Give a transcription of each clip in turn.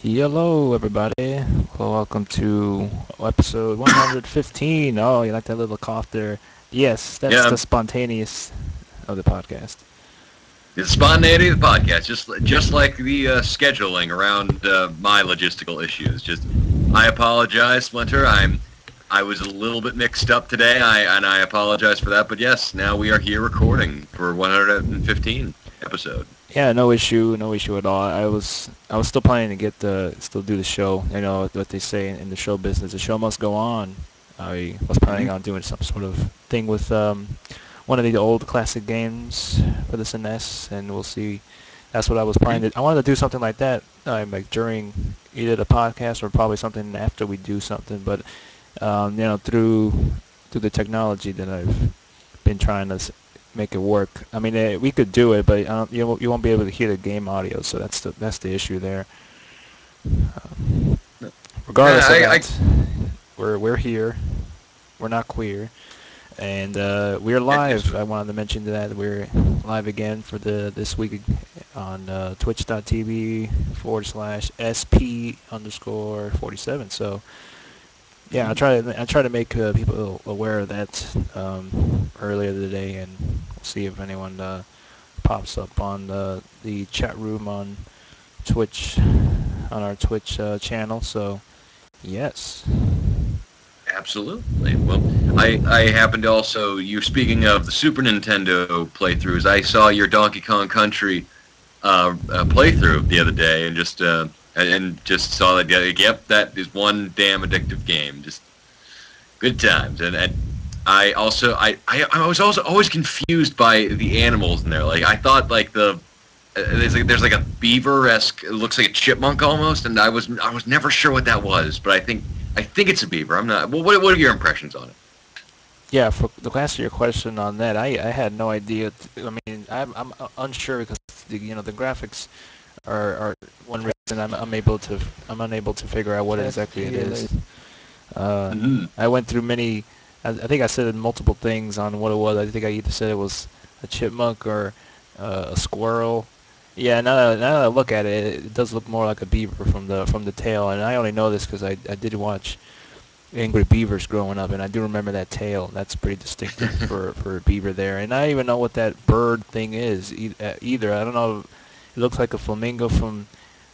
Hello, everybody. Well, welcome to episode 115. Oh, you like that little cough there? Yes, that's Yeah, the spontaneous of the podcast. it's spontaneity of the podcast, just like the scheduling around my logistical issues. I apologize, Splinter. I was a little bit mixed up today, I apologize for that. But yes, now we are here recording for 115 episode. Yeah, no issue at all. I was still planning to still do the show. You know what they say in the show business, the show must go on. I was planning Hmm. on doing some sort of thing with one of the old classic games for the SNES, and we'll see. That's what I was planning to. I wanted to do something like that, like during either the podcast or probably something after we do something. But through the technology that I've been trying to make it work. I mean, we could do it, but you won't be able to hear the game audio, so that's the issue there. Um, Yeah, Regardless of that, we're here. We're not queer, and we're yes, live. I wanted to mention that we're live again for the this week on twitch.tv/sp_47. So yeah, I try to make people aware of that earlier today, and we'll see if anyone pops up on the chat room on Twitch, on our Twitch channel. So yes. absolutely. Well, I happened to also, you speaking of the Super Nintendo playthroughs, I saw your Donkey Kong Country playthrough the other day, and just saw that. Yeah, yep, that is one damn addictive game. Just good times. And I was also always confused by the animals in there. Like I thought like there's like a beaver esque. It looks like a chipmunk almost, and I was never sure what that was. But I think it's a beaver. I'm not. Well, what are your impressions on it? Yeah, for to answer your question on that, I had no idea. I mean, I'm unsure because the graphics are one reason I'm unable to figure out what exactly it is. Hmm. I went through many. I think I said multiple things on what it was. I think I either said it was a chipmunk or a squirrel. Yeah, now that I look at it, it does look more like a beaver from the tail. And I only know this because I did watch Angry Beavers growing up, and I do remember that tail. That's pretty distinctive for a beaver there. And I don't even know what that bird thing is either. I don't know. It looks like a flamingo from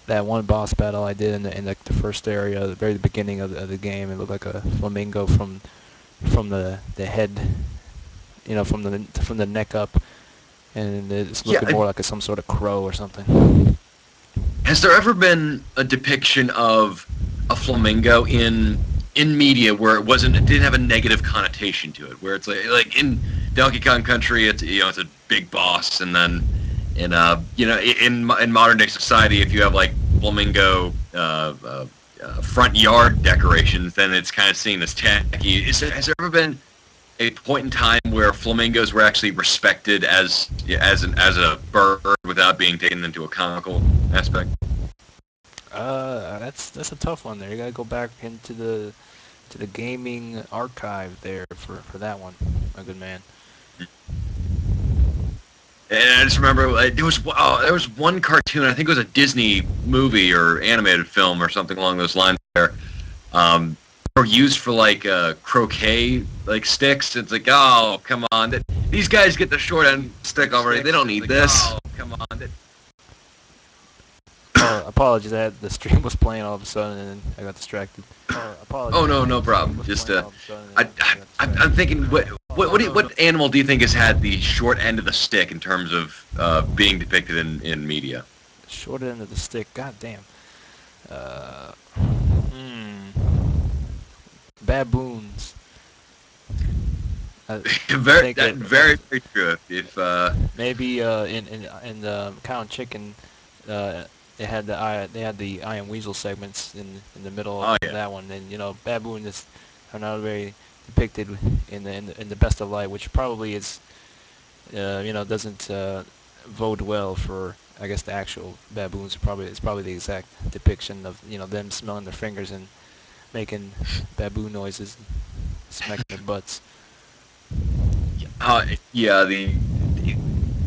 that one boss battle I did in the first area, the very beginning of the game. It looked like a flamingo from the head, from the neck up, and it's Yeah. looking more like some sort of crow or something. Has there ever been a depiction of a flamingo in media where it didn't have a negative connotation to it, where it's like in Donkey Kong Country, it's a big boss, and then in modern day society, if you have like flamingo front yard decorations, then it's kind of seen as tacky. Has there ever been a point in time where flamingos were actually respected as a bird without being taken into a comical aspect? That's a tough one there. You gotta go back into the gaming archive there for that one, my good man. And I just remember there was one cartoon. I think it was a Disney movie or animated film or something along those lines where were used for like croquet like sticks. It's like, oh come on, these guys get the short end stick already. They don't need this. Oh come on. Apologies, the stream was playing all of a sudden and I got distracted. Oh no, no problem. Just I'm thinking, what animal do you think has had the short end of the stick in terms of being depicted in media? Short end of the stick. God damn. Uh, Baboons. I very think that very very true. If maybe in the Cow and Chicken, uh, they had the I Am Weasel segments in the middle oh of yeah. that one, and baboon is are not very depicted in the best of light, which probably is doesn't bode well for, I guess, the actual baboons. It's probably the exact depiction of them smelling their fingers and making baboon noises, smacking their butts. Uh, yeah,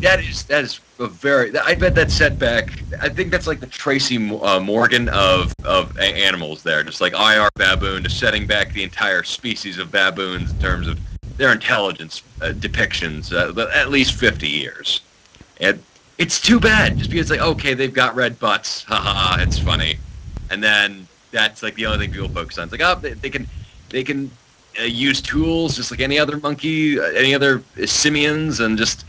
that is a very. I bet that setback. I think that's like the Tracy Morgan of animals. There, just like IR baboon, just setting back the entire species of baboons in terms of their intelligence depictions, at least 50 years. And it's too bad, just because like, okay, they've got red butts, haha, it's funny, and then that's like the only thing people focus on. It's like, oh, they can use tools just like any other monkey, any other simians, and just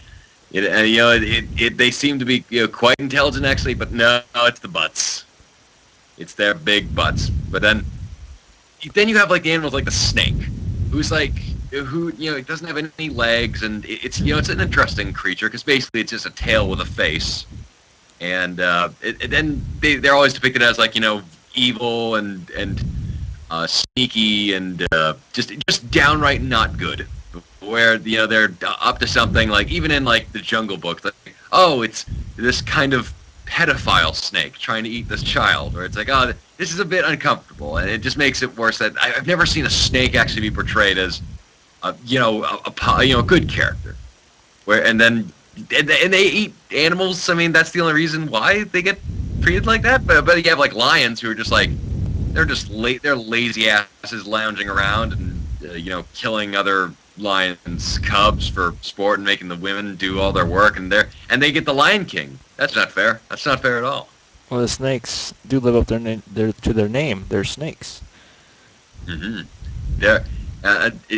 they seem to be quite intelligent actually, but no, it's the butts. It's their big butts. But then you have like the animals like the snake, who it doesn't have any legs, and it's an interesting creature because basically it's just a tail with a face, and then they're always depicted as like evil and sneaky and just downright not good. Where they're up to something, like even in like the Jungle Book, like, oh, it's this kind of pedophile snake trying to eat this child, or it's like, oh, this is a bit uncomfortable, and it just makes it worse. That I've never seen a snake actually be portrayed as a good character, and they eat animals. I mean, that's the only reason why they get treated like that. But you have like lions who are just like they're lazy asses lounging around and killing other lions' cubs for sport and making the women do all their work, and they get the Lion King. That's not fair. That's not fair at all. Well, the snakes do live up to their name. They're snakes. Mm-hmm.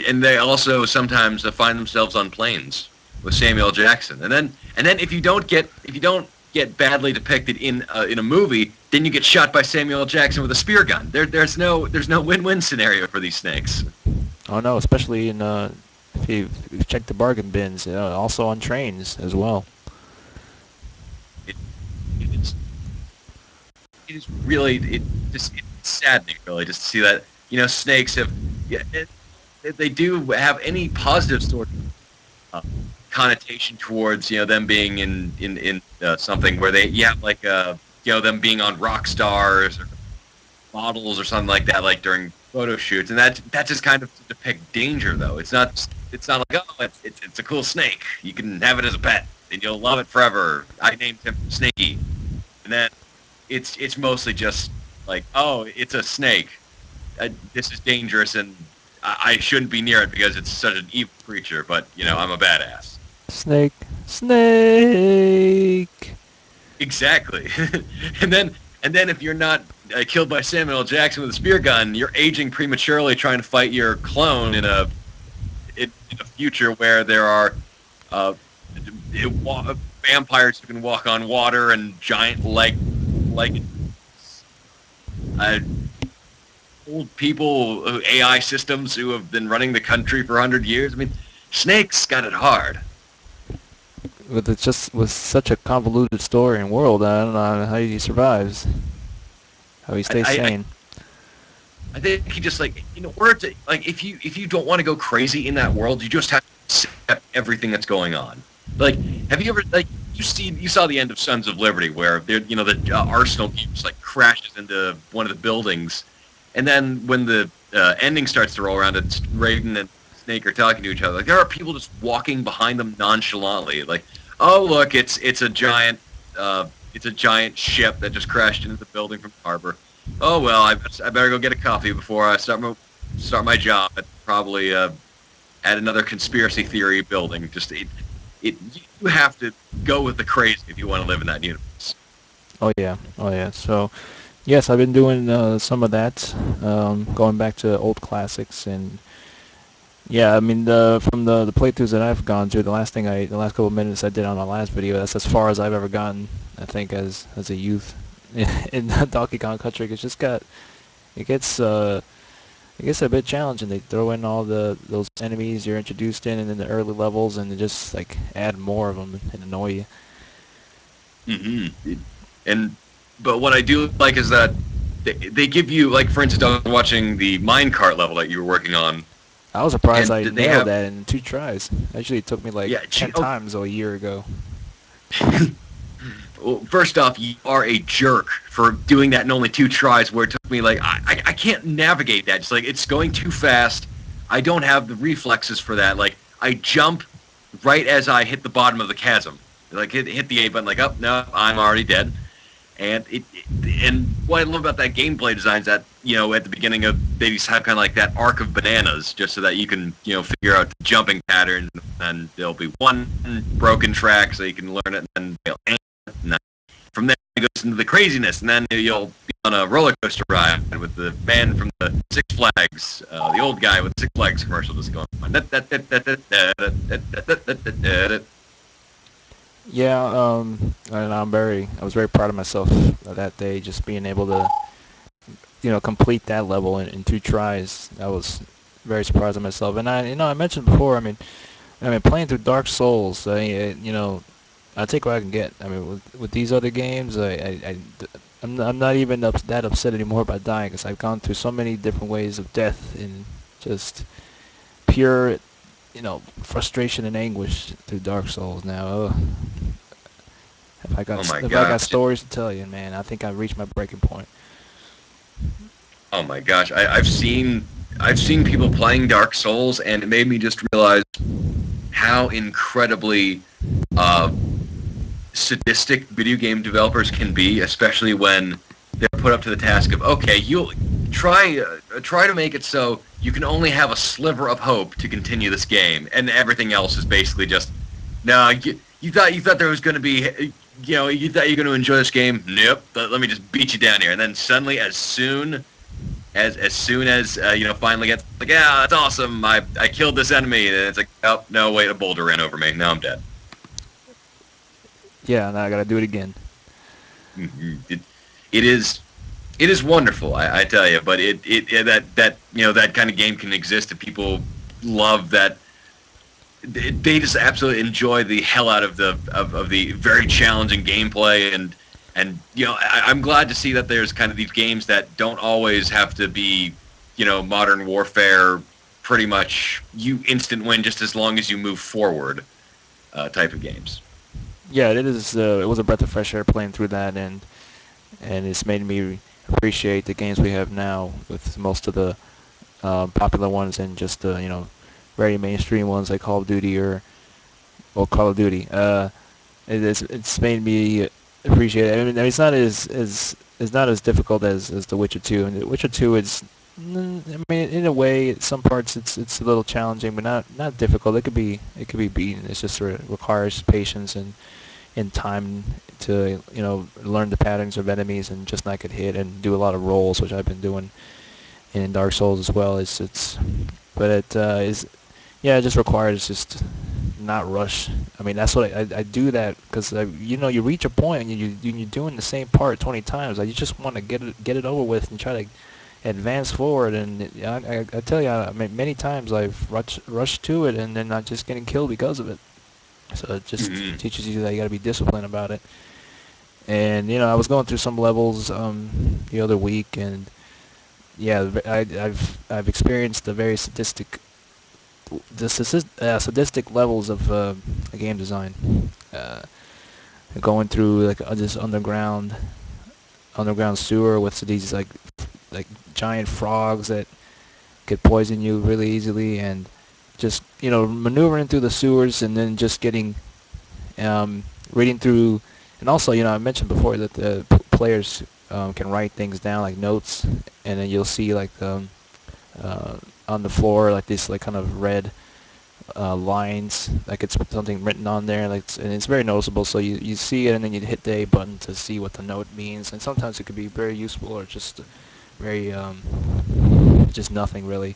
And they also sometimes find themselves on planes with Samuel L. Jackson. And then if you don't get badly depicted in a movie, then you get shot by Samuel L. Jackson with a spear gun. There's no win-win scenario for these snakes. Oh no, especially in if you check the bargain bins, also on trains as well. It is really it's saddening really just to see that snakes have they do have any positive sort of connotation towards them being in something where you have like them being on rock stars or models or something like that, like during photo shoots, and that just kind of to depict danger though. It's not like, oh, it's a cool snake, you can have it as a pet and you'll love it forever, I named him Snakey. And then it's mostly just like, oh, it's a snake, this is dangerous and I shouldn't be near it because it's such an evil creature, but I'm a badass. Snake. Exactly. and then if you're not killed by Samuel L. Jackson with a spear gun, you're aging prematurely trying to fight your clone in a future where there are vampires who can walk on water and giant old people, AI systems who have been running the country for 100 years. I mean, snakes got it hard. With such a convoluted story and world, I don't know how he survives. How he stays sane. I think he just in order to if you don't want to go crazy in that world, you just have to accept everything that's going on. Like, have you ever you saw the end of Sons of Liberty where the Arsenal just crashes into one of the buildings, and then when the ending starts to roll around, it's Raiden and Snake are talking to each other. Like, there are people just walking behind them nonchalantly. Like, oh look, it's a giant ship that just crashed into the building from the harbor. Oh well, I better go get a coffee before I start my job at probably at another conspiracy theory building. Just you have to go with the crazy if you want to live in that universe. Oh yeah. So, yes, I've been doing some of that, going back to old classics, and yeah, I mean from the playthroughs that I've gone through, the last couple of minutes I did on my last video, that's as far as I've ever gotten, I think, as a youth in Donkey Kong Country. It gets a bit challenging. They throw in all those enemies you're introduced in the early levels, and they just add more of them and annoy you. Mm-hmm. But what I do like is that they give you, for instance, I was watching the minecart level that you were working on. I was surprised I nailed that in 2 tries. Actually, it took me 10 times a year ago. Well, first off, you are a jerk for doing that in only 2 tries, where it took me I can't navigate that. Just it's going too fast. I don't have the reflexes for that. I jump right as I hit the bottom of the chasm. like hit the A button, like, oh no, I'm already dead. And and what I love about that gameplay design is that, you know, at the beginning of, they just have kind of like that arc of bananas, just so that you can, you know, figure out the jumping patterns, and there'll be one broken track so you can learn it, and then from there it goes into the craziness, and then you'll be on a roller coaster ride with the man from the Six Flags, the old guy with the Six Flags commercial just going on. Yeah, and I was very proud of myself that day, just being able to, complete that level in 2 tries. I was very surprised at myself. And I mentioned before, I mean, playing through Dark Souls, I take what I can get. I mean, with these other games, I'm not even that upset anymore about dying, because I've gone through so many different ways of death in just pure, frustration and anguish through Dark Souls now. If I got Oh my if I got gosh. stories to tell you, man, I think I've reached my breaking point. Oh my gosh, I've seen people playing Dark Souls, and it made me just realize how incredibly sadistic video game developers can be, especially when they're put up to the task of, okay, you'll try to make it so you can only have a sliver of hope to continue this game, and everything else is basically just, no, you thought there was going to be, you thought you were going to enjoy this game. Nope, let me just beat you down here, and then suddenly, as soon as finally gets like, yeah, that's awesome, I killed this enemy, and it's like, oh no, wait, a boulder ran over me, now I'm dead. Yeah, now I gotta do it again. It is wonderful, I tell you, but that kind of game can exist if people love that. They just absolutely enjoy the hell out of the very challenging gameplay, and I'm glad to see that there's kind of these games that don't always have to be, modern warfare, pretty much you instant win just as long as you move forward, type of games. Yeah, it is. It was a breath of fresh air playing through that, and it's made me appreciate the games we have now, with most of the popular ones, and just the very mainstream ones like Call of Duty or Call of Duty. It's made me appreciate it. I mean, it's not it's not as difficult as The Witcher 2. And The Witcher 2 is, I mean, in a way, some parts it's a little challenging, but not difficult. It could be beaten. It's just requires patience and time to learn the patterns of enemies and just not get hit, and do a lot of rolls, which I've been doing in Dark Souls as well. But it is, yeah, it just requires just not rush. I mean, that's what I do that because you reach a point and you're doing the same part 20 times. You just want to get it over with and try to advance forward. And I tell you, many times I've rushed to it, and then not just getting killed because of it. So it just teaches you that you got to be disciplined about it. And I was going through some levels the other week, and yeah, I've experienced the very sadistic levels of game design. Going through like this underground sewer with these like giant frogs that could poison you really easily, and just maneuvering through the sewers, and then just getting reading through. And also, I mentioned before that the players can write things down like notes, and then you'll see like on the floor like this like kind of red lines, like it's something written on there, and it's very noticeable. So you see it, and then you hit the A button to see what the note means. And sometimes it could be very useful, or just very just nothing really.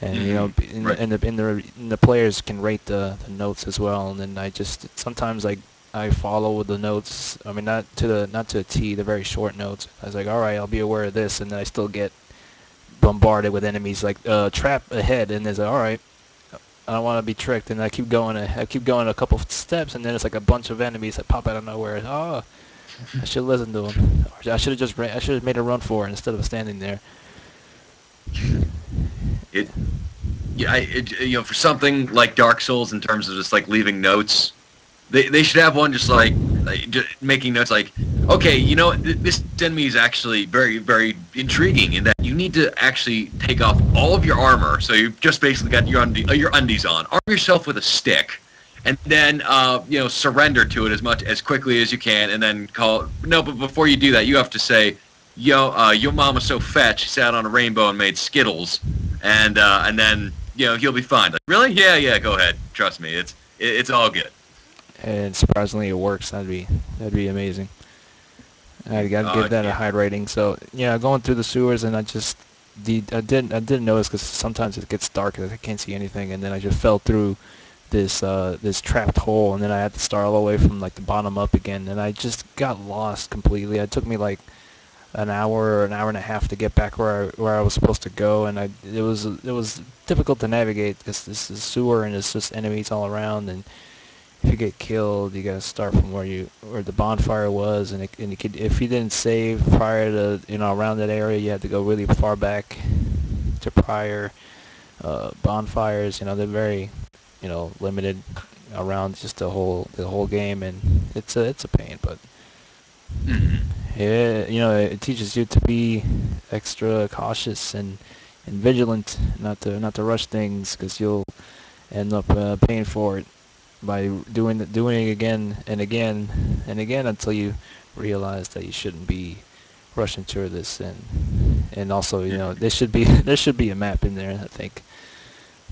And Right. the players can rate the notes as well. And then sometimes I follow the notes. I mean, not to a T, the very short notes. I was like, all right, I'll be aware of this, and then I still get bombarded with enemies like trap ahead, and there's like, all right, I don't want to be tricked, and I keep going a couple of steps, and then it's like a bunch of enemies that pop out of nowhere. Oh, I should listen to them. Or I should have made a run for it instead of standing there. It Yeah, for something like Dark Souls, in terms of just like leaving notes, they should have one just like just making notes like, okay, this enemy is actually very, very intriguing in that you need to actually take off all of your armor, so you've just basically got your undies on. Arm yourself with a stick, and then surrender to it as quickly as you can, and then call. No, but before you do that, you have to say, your mama's so fat she sat on a rainbow and made Skittles, and then he'll be fine. Like, really? Yeah, go ahead. Trust me, it's all good. And surprisingly, it works. That'd be amazing. I gotta give that a high rating. So yeah, going through the sewers, and I didn't notice because sometimes it gets dark and I can't see anything, and then I just fell through this trapped hole, and then I had to start all the way from like the bottom up again, and I just got lost completely. It took me like an hour or an hour and a half to get back where I was supposed to go, and it was difficult to navigate because this is sewer and it's just enemies all around, and if you get killed, you gotta start from where the bonfire was, and if you didn't save prior to around that area, you had to go really far back to prior bonfires. They're very limited around just the whole game, and it's a pain, but yeah, it teaches you to be extra cautious and vigilant, not to rush things, because you'll end up paying for it by doing it again and again and again until you realize that you shouldn't be rushing through this, and also there should be a map in there, I think.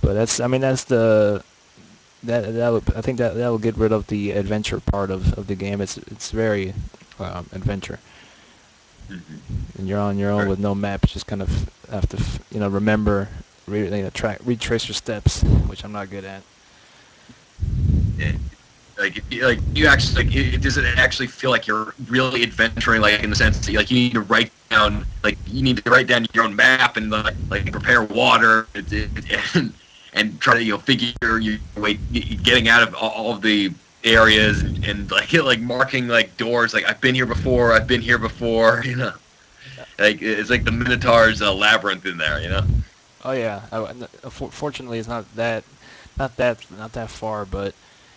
But I think that will get rid of the adventure part of the game. It's very adventure, and you're on your own with no map. You just kind of have to remember, retrace your steps, which I'm not good at. Like you actually, does it actually feel like you're really adventuring, like in the sense that you need to write down your own map and like prepare water and try to figure your way getting out of all of the areas and like marking like doors, like I've been here before, like it's like the Minotaur's labyrinth in there. Oh yeah, fortunately it's not that far, but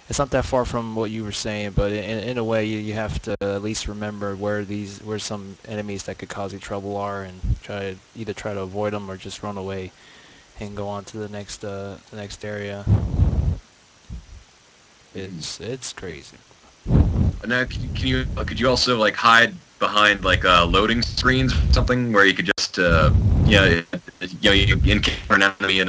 it's not that far from what you were saying, but in a way you have to at least remember where some enemies that could cause you trouble are, and either try to avoid them or just run away and go on to the next area. It's crazy. Now, could you also like hide behind like loading screens or something where you could just you encounter an enemy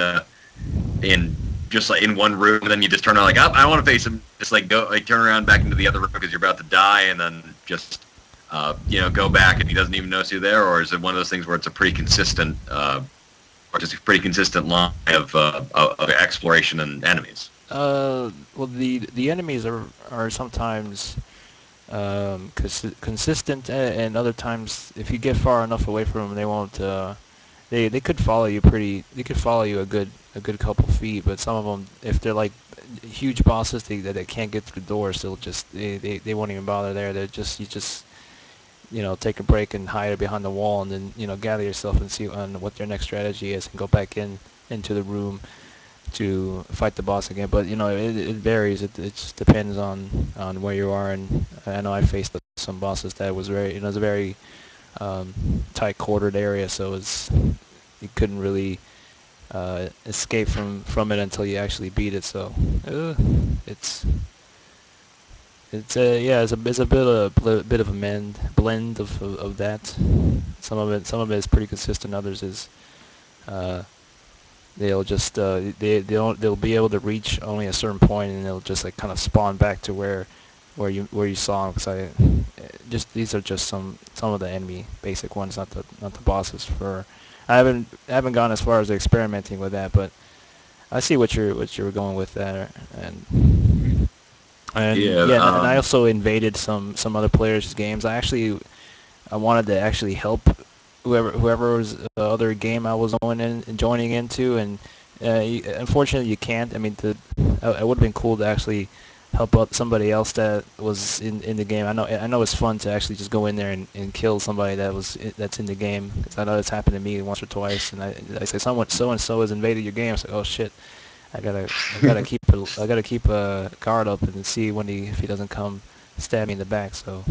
in just like in one room, and then you just turn around like, oh, I want to face him. Just like turn around back into the other room because you're about to die, and then just go back and he doesn't even notice you there? Or is it one of those things where it's a pretty consistent line of exploration and enemies? Well, the enemies are sometimes consistent, and other times if you get far enough away from them, they won't. They could follow you They could follow you a good couple feet, but some of them, if they're like huge bosses, that can't get through the doors, they won't even bother there. You just take a break and hide behind the wall, and then gather yourself and see what their next strategy is, and go back into the room to fight the boss again. But it varies. It just depends on where you are, and I know I faced some bosses that was very it's a very tight quartered area, so you couldn't really escape from it until you actually beat it. So it's a bit of a blend of that. Some of it is pretty consistent. Others is they'll just they'll be able to reach only a certain point, and they'll just like kind of spawn back to where you saw them. Because these are just some of the enemy basic ones, not the bosses. I haven't gone as far as experimenting with that, but I see what you're going with there, and and I also invaded some other players' games. I wanted to actually help whoever was the other game I was joining into, and unfortunately you can't. I mean, it would have been cool to actually help out somebody else that was in the game. I know it's fun to actually just go in there and kill somebody that's in the game. Cause I know it's happened to me once or twice, and I say someone so and so has invaded your game. I say, oh shit, I gotta keep a guard up and see if he doesn't come stab me in the back. So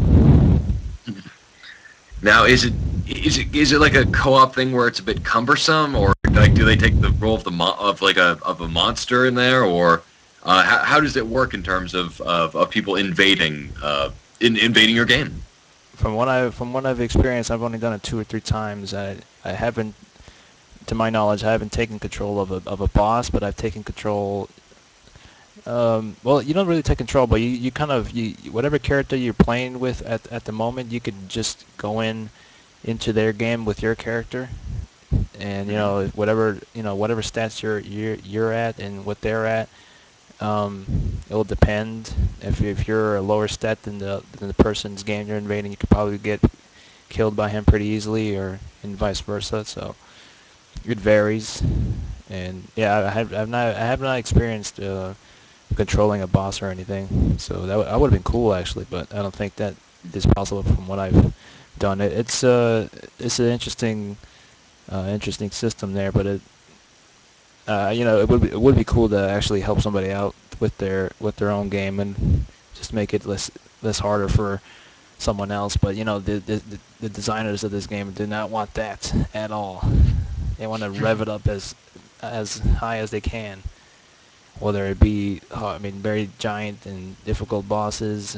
now, is it like a co-op thing where it's a bit cumbersome, or like do they take the role of a monster in there, or How does it work in terms of people invading your game? From what I've experienced, I've only done it 2 or 3 times. I haven't, to my knowledge, I haven't taken control of a boss, but I've taken control. Well, you don't really take control, but you kind of whatever character you're playing with at the moment, you could just go into their game with your character, and Hmm. whatever stats you're at and what they're at. It'll depend. If you're a lower stat than the person's game you're invading, you could probably get killed by him pretty easily, or and vice versa. So it varies. And yeah, I have not experienced controlling a boss or anything. So that would have been cool actually, but I don't think that is possible from what I've done. It's an interesting system there, but it would be cool to actually help somebody out with their own game and just make it less harder for someone else. But the designers of this game do not want that at all. They want to rev it up as high as they can, whether it be very giant and difficult bosses,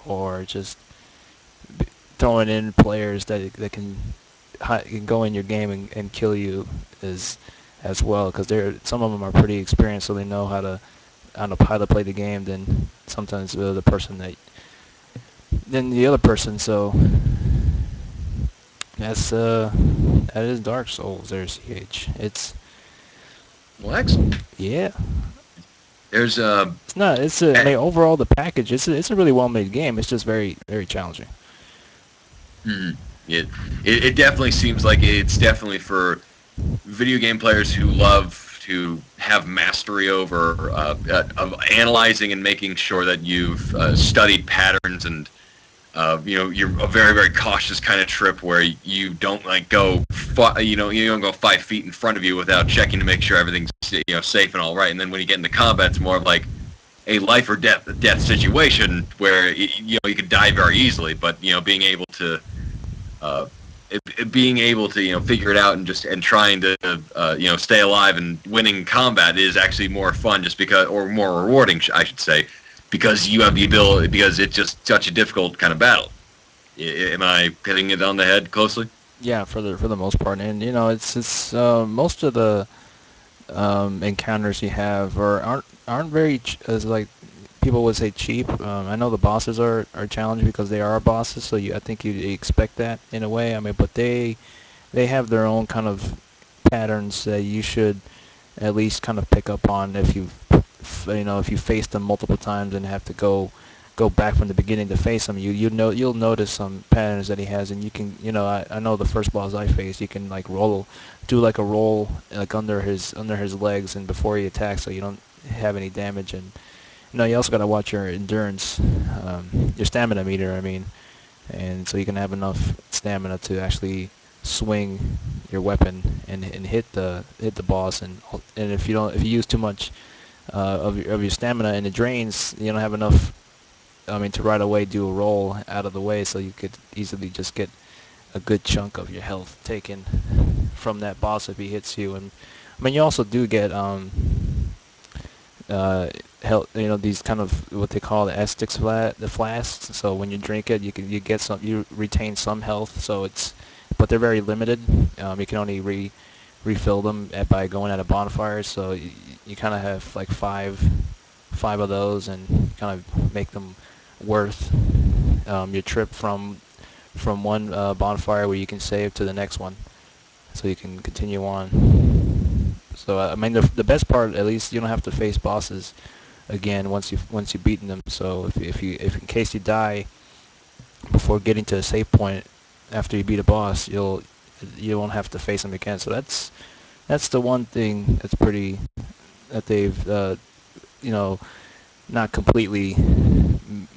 or just throwing in players that can go in your game and kill you as well, because some of them are pretty experienced, so they know how to play the game than sometimes than the other person. So that is Dark Souls. There's CH. Well, excellent. Yeah. There's It's not. I mean, overall the package. It's a really well made game. It's just very very challenging. mhm. It definitely seems like it's definitely for video game players who love to have mastery over of analyzing and making sure that you've studied patterns and you're a very very cautious kind of trip where you don't like you don't go 5 feet in front of you without checking to make sure everything's safe and all right. And then when you get into combat, it's more of like a life or death situation where you could die very easily, but uh, being able to figure it out and trying to stay alive and winning combat is actually more fun, just because, or more rewarding, I should say, because you have the ability, because it's just such a difficult kind of battle. Am I hitting it on the head closely? Yeah, for the most part, and it's most of the encounters you have aren't very as like people would say cheap. I know the bosses are challenging because they are bosses, so I think you expect that in a way. I mean, but they have their own kind of patterns that you should at least kind of pick up on if you face them multiple times and have to go back from the beginning to face him. You'll notice some patterns that he has, and you can I know the first boss I faced, you can like do like a roll like under his legs and before he attacks, so you don't have any damage. And you also got to watch your endurance, your stamina meter, I mean, and so you can have enough stamina to actually swing your weapon and hit the boss. And if you use too much of your stamina and it drains, you don't have enough. I mean, to right away do a roll out of the way, so you could easily just get a good chunk of your health taken from that boss if he hits you. And I mean, you also do get health, these kind of what they call the Estus the flasks. So when you drink it, you retain some health. But they're very limited. You can only refill them by going at a bonfire. So you kind of have like five of those, and kind of make them worth your trip from one bonfire where you can save to the next one, so you can continue on. So I mean, the best part, at least, you don't have to face bosses again once you've beaten them. So if in case you die before getting to a save point after you beat a boss, you won't have to face them again. So that's the one thing that's pretty that they've you know not completely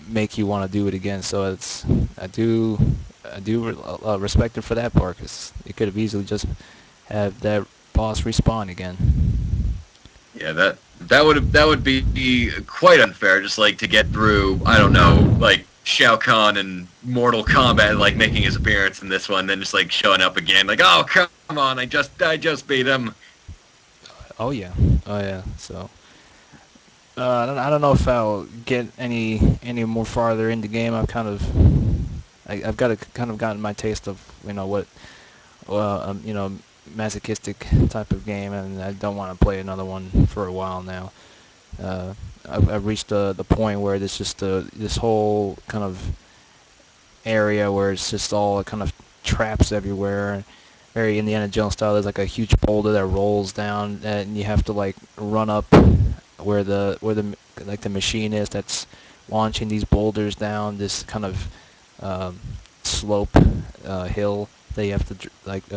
make you want to do it again. So I do respect it for that part, because it could have easily just have that boss respawn again. Yeah, that would be quite unfair. Just like to get through, I don't know, like Shao Kahn and Mortal Kombat, like making his appearance in this one, then just like showing up again, like, oh come on, I just beat him. Oh yeah, oh yeah. So I don't know if I'll get any more farther in the game. I've got kind of gotten my taste of what masochistic type of game, and I don't want to play another one for a while now. Uh, I've reached the point where there's just this whole kind of area where it's just all kind of traps everywhere. Very Indiana Jones style. There's like a huge boulder that rolls down, and you have to like run up where the like the machine is that's launching these boulders down this kind of slope hill that you have to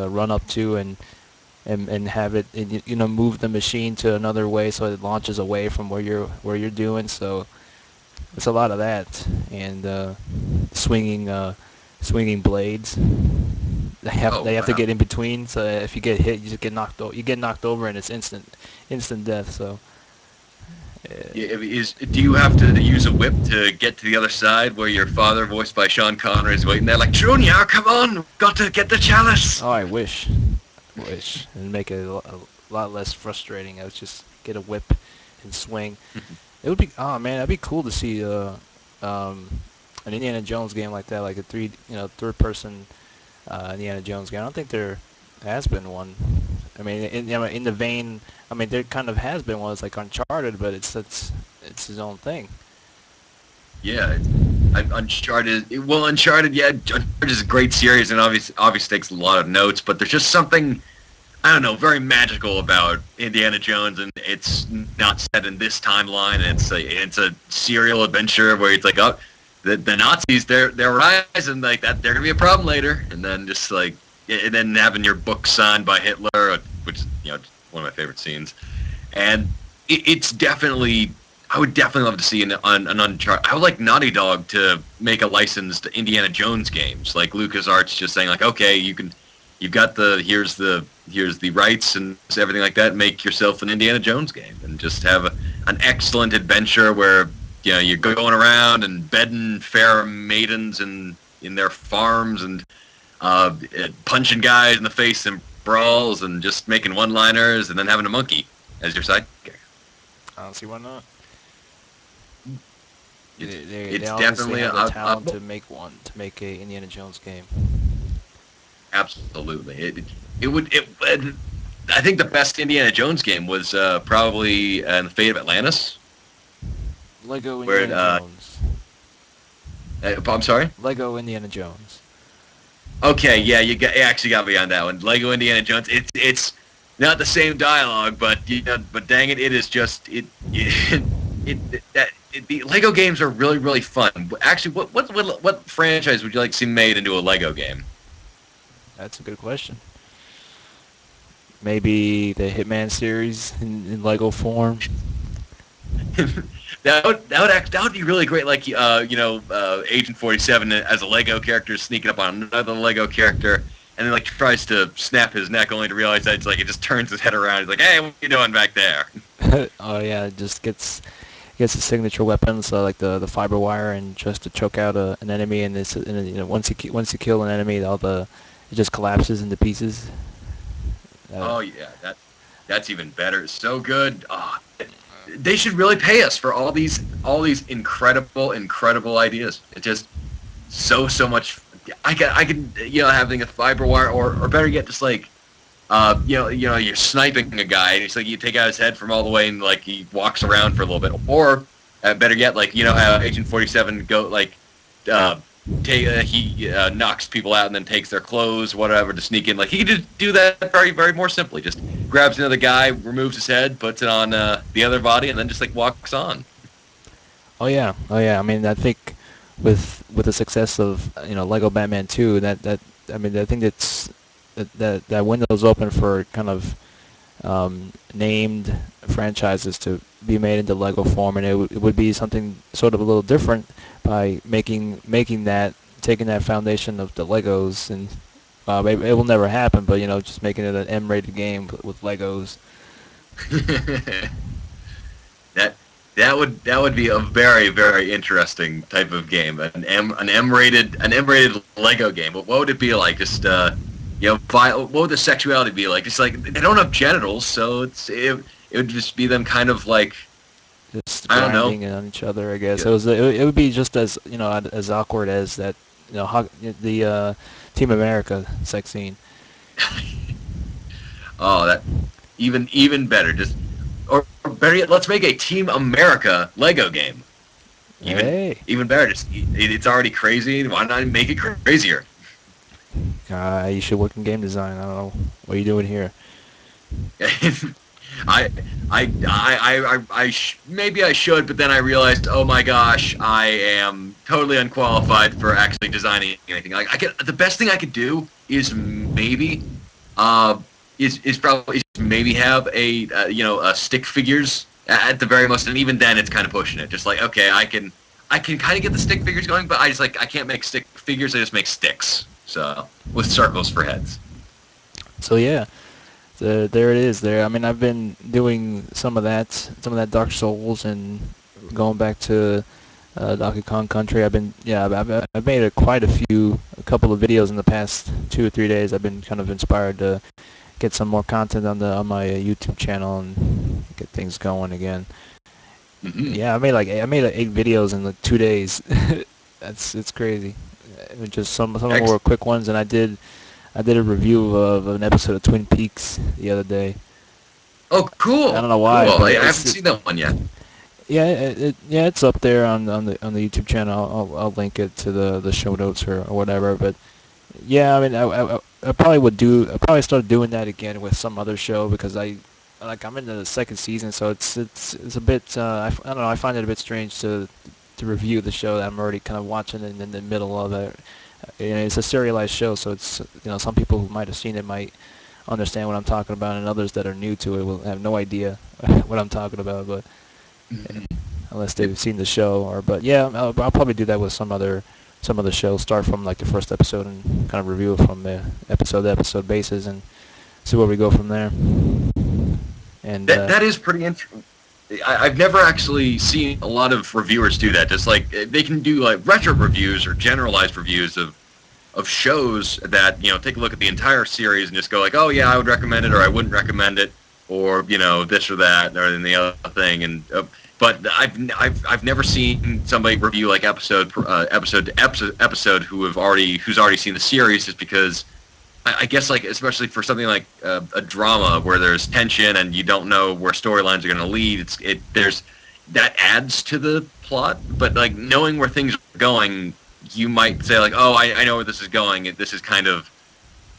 run up to and have it and, move the machine to another way so it launches away from where you're doing. So it's a lot of that and swinging blades. They have to Wow. get in between. So if you get hit, you just get knocked over and it's instant death. So. Yeah, do you have to use a whip to get to the other side where your father, voiced by Sean Connery, is waiting there like, Junior, come on, got to get the chalice. Oh, I wish, and make it a lot less frustrating. I would just get a whip and swing. It would be, oh man, that'd be cool to see an Indiana Jones game like that, like a third person Indiana Jones game. I don't think there has been one. I mean, in the vein, I mean, there kind of has been one. It's like Uncharted, but it's his own thing. Yeah, Uncharted. Well, Uncharted, yeah, Uncharted is a great series, and obviously takes a lot of notes. But there's just something, I don't know, very magical about Indiana Jones, and it's not set in this timeline. It's a serial adventure where it's like, oh, the Nazis, they're rising, like that, they're gonna be a problem later, and then just like, and then having your book signed by Hitler, which is one of my favorite scenes, and it's definitely. I would definitely love to see an Uncharted. I would like Naughty Dog to make a licensed Indiana Jones games, like LucasArts just saying like, okay, you've got here's the rights and everything like that. Make yourself an Indiana Jones game and just have an excellent adventure where you're going around and bedding fair maidens in their farms and punching guys in the face in brawls and just making one-liners and then having a monkey as your sidekick. I don't see why not. They It's obviously definitely have the talent to make a Indiana Jones game. Absolutely. I think the best Indiana Jones game was probably The Fate of Atlantis. Lego Where Indiana Jones. I'm sorry? Lego Indiana Jones. Okay, yeah, you actually got me on that one. Lego Indiana Jones. It's not the same dialogue, but but dang it, it is just the Lego games are really really fun. Actually, what franchise would you like to see made into a Lego game? That's a good question. Maybe the Hitman series in Lego form. That would be really great. Like Agent 47 as a Lego character sneaking up on another Lego character, and then like tries to snap his neck, only to realize that it just turns his head around. He's like, "Hey, what are you doing back there?" Oh yeah, it just gets his signature weapons like the fiber wire and just to choke out an enemy, and once you kill an enemy, it just collapses into pieces. Oh yeah, that's even better. So good. They should really pay us for all these incredible ideas. It's just so much. I could having a fiber wire or better yet, just like you're sniping a guy and it's like you take out his head from all the way and like he walks around for a little bit, or better yet, like how Agent 47 he knocks people out and then takes their clothes, whatever, to sneak in. Like he could just do that very very more simply. Just grabs another guy, removes his head, puts it on the other body, and then just like walks on. Oh yeah. I mean, I think with the success of Lego Batman 2, I mean, I think that window's open for kind of named franchises to be made into Lego form, and it would be something sort of a little different by taking that foundation of the Legos, and it will never happen, but just making it an M-rated game with Legos. That would be a very very interesting type of game, an M-rated Lego game. What would it be like? Just what would the sexuality be like? Just like they don't have genitals, so it would just be them kind of like just I don't know. grinding on each other. I guess Yeah. it would be just as as awkward as that the Team America sex scene. Oh, that even better. Just or better yet, let's make a Team America Lego game. Even Hey, even better. It's already crazy. Why not make it crazier? you should work in game design. I don't know what are you doing here. I, maybe I should, but then I realized, oh my gosh, I am totally unqualified for actually designing anything. Like, the best thing I could do is maybe, is probably just maybe have a stick figures at the very most, and even then, it's kind of pushing it. Just like, okay, I can kind of get the stick figures going, but I can't make stick figures. I just make sticks. So with circles for heads. So yeah, there it is. There. I mean, I've been doing some of that Dark Souls, and going back to Donkey Kong Country. I've made a couple of videos in the past 2 or 3 days. I've been kind of inspired to get some more content on my YouTube channel and get things going again. Mm-hmm. Yeah, I made like 8 videos in like 2 days. It's crazy. Just some of them were quick ones, and I did a review of an episode of Twin Peaks the other day. Oh, cool. I don't know why, Cool. but I haven't seen that one yet. yeah, it's up there on the YouTube channel. I'll link it to the show notes or whatever. But yeah, I mean, I probably start doing that again with some other show because I'm in the second season, so it's a bit I don't know, I find it a bit strange to review the show that I'm already kind of watching and in the middle of it. It's a serialized show, so it's some people who might have seen it might understand what I'm talking about, and others that are new to it will have no idea what I'm talking about. But Mm-hmm. unless they've seen the show, but yeah, I'll probably do that with some other show. Start from like the first episode and kind of review it from the episode to episode basis and see where we go from there. And That is pretty interesting. I've never actually seen a lot of reviewers do that. Just like they can do like retro reviews or generalized reviews of shows that take a look at the entire series and just go like, oh yeah, I would recommend it or I wouldn't recommend it or this or that or the other thing. And but I've never seen somebody review like episode to episode who's already seen the series just because. I guess, like, especially for something like a drama where there's tension and you don't know where storylines are going to lead, there's that adds to the plot. But like knowing where things are going, you might say like, oh, I know where this is going. This is kind of,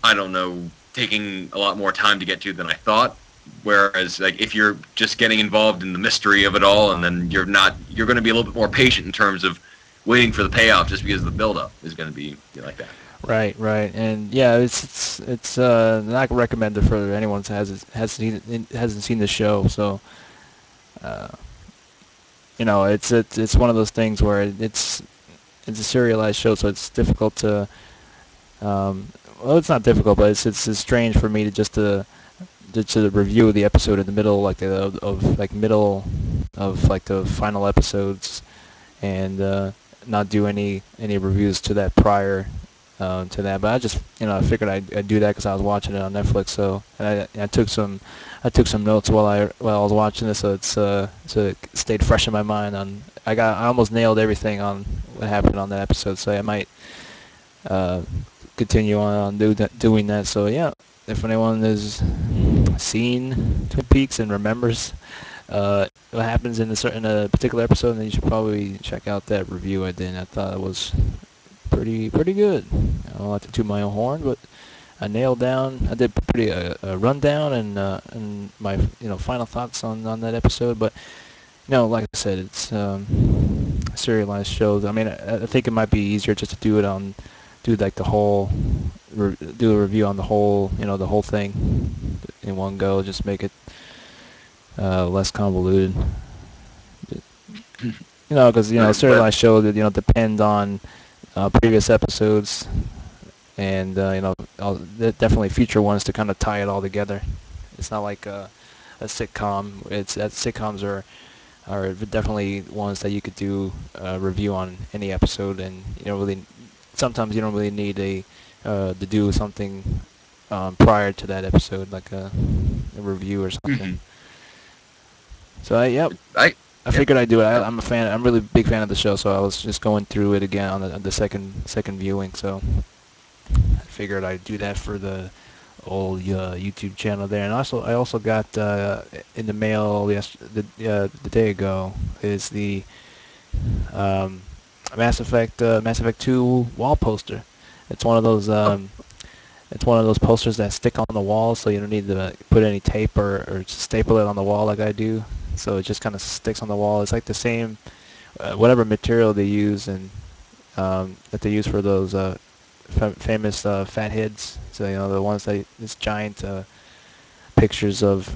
I don't know, taking a lot more time to get to than I thought. Whereas like if you're just getting involved in the mystery of it all, and then you're going to be a little bit more patient in terms of waiting for the payoff, just because the build-up is going to be like that. Right, and yeah, it's not recommended for anyone who hasn't seen the show. So, it's one of those things where it's a serialized show, so it's difficult to. Well, it's not difficult, but it's strange for me to review the episode in the middle, like middle of like the final episodes, and not do any reviews to that prior. To that, but I just I figured I'd do that because I was watching it on Netflix. So and I took some notes while I was watching this, so so it stayed fresh in my mind. I almost nailed everything on what happened on that episode. So I might continue on doing that. So yeah, if anyone has seen Twin Peaks and remembers what happens in a particular episode, then you should probably check out that review I did. I thought it was pretty good. I don't like to toot my own horn, but I did pretty a rundown and my final thoughts on that episode. But like I said, it's serialized shows. I mean, I think it might be easier just to do like the whole do a review on the whole the whole thing in one go. Just make it less convoluted. Because serialized shows depend on previous episodes, and definitely future ones to kind of tie it all together. It's not like a sitcom. Sitcoms are definitely ones that you could do a review on any episode, and sometimes you don't really need to do something prior to that episode, like a review or something. Mm-hmm. So yep. I figured I'd do it. I'm a fan. I'm really big fan of the show, so I was just going through it again on the second viewing. So I figured I'd do that for the old YouTube channel there. And I also got in the mail the day ago is the um, Mass Effect 2 wall poster. It's one of those it's one of those posters that stick on the wall, so you don't need to put any tape or staple it on the wall like I do. So it just kind of sticks on the wall. It's like the same whatever material they use and that they use for those famous fat heads. So the ones that this giant pictures of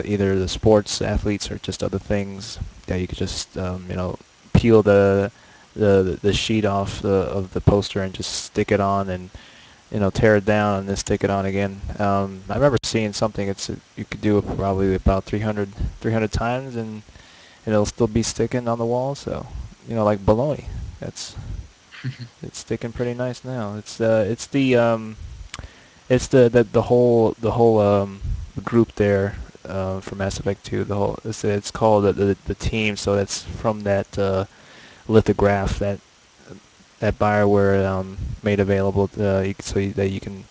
either the sports athletes or just other things that you could just peel the sheet off of the poster and just stick it on and tear it down and then stick it on again. I remember seeing something. You could do it probably about 300 times and it'll still be sticking on the wall. So like bologna. It's sticking pretty nice now. It's the whole group there for Mass Effect 2. It's called the team. So that's from that lithograph that BioWare made available so that you can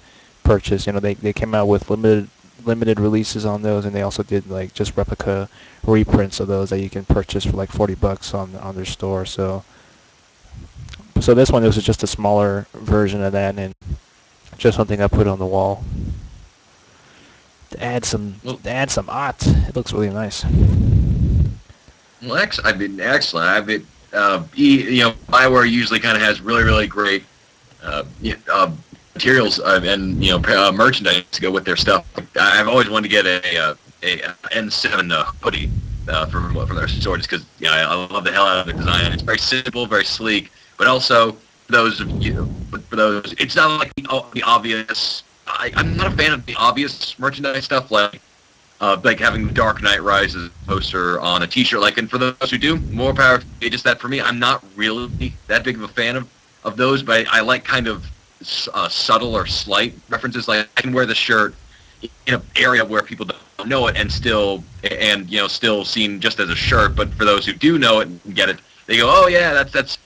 purchase. They came out with limited releases on those, and they also did like just replica reprints of those that you can purchase for like $40 on their store. So this one, was just a smaller version of that, and just something I put on the wall to add some art. It looks really nice. Well, excellent. BioWare usually kind of has really, really great materials and merchandise to go with their stuff. I've always wanted to get a N7 hoodie from their store just because I love the hell out of the design. It's very simple, very sleek, but also for those, it's not like the obvious. I'm not a fan of the obvious merchandise stuff like having the Dark Knight Rises poster on a T-shirt. And for those who do, more power to you. Just that for me, I'm not really that big of a fan of those, but I like kind of subtle or slight references. Like I can wear the shirt in an area where people don't know it and still seen just as a shirt. But for those who do know it and get it, they go, oh yeah, that's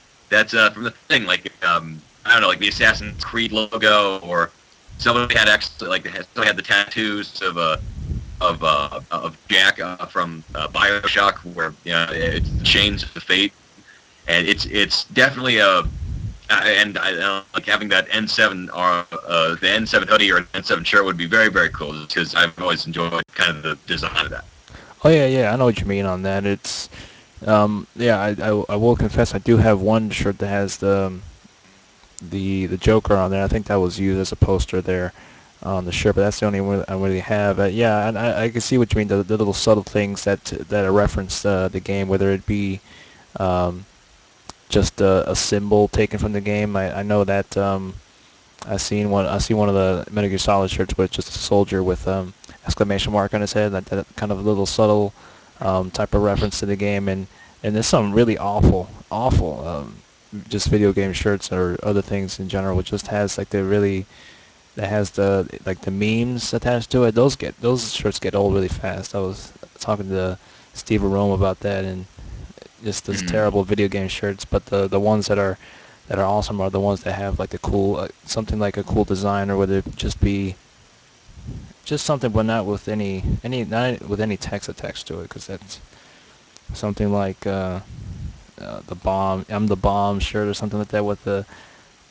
from the thing. Like I don't know, like the Assassin's Creed logo, or somebody had somebody had the tattoos of Jack from BioShock, where it's the Chains of Fate, and it's definitely and I like having that N7 or the N7 hoodie or an N7 shirt would be very, very cool because I've always enjoyed kind of the design of that. Oh yeah, I know what you mean on that. It's I will confess I do have one shirt that has the Joker on there. I think that was used as a poster there on the shirt, but that's the only one I really have. Yeah, and I can see what you mean. The little subtle things that reference the game, whether it be just a symbol taken from the game. I know that I see one of the Metal Gear Solid shirts with just a soldier with exclamation mark on his head. That kind of little subtle type of reference to the game, and there's some really awful just video game shirts or other things in general. It just has like that has the memes attached to it. Those shirts get old really fast. I was talking to Steve Rome about that, and just those terrible video game shirts. But the ones that are awesome are the ones that have like a cool something like a cool design, or whether it just be just something, but not with any text attached to it, because that's something like the bomb. I'm the bomb shirt or something like that with the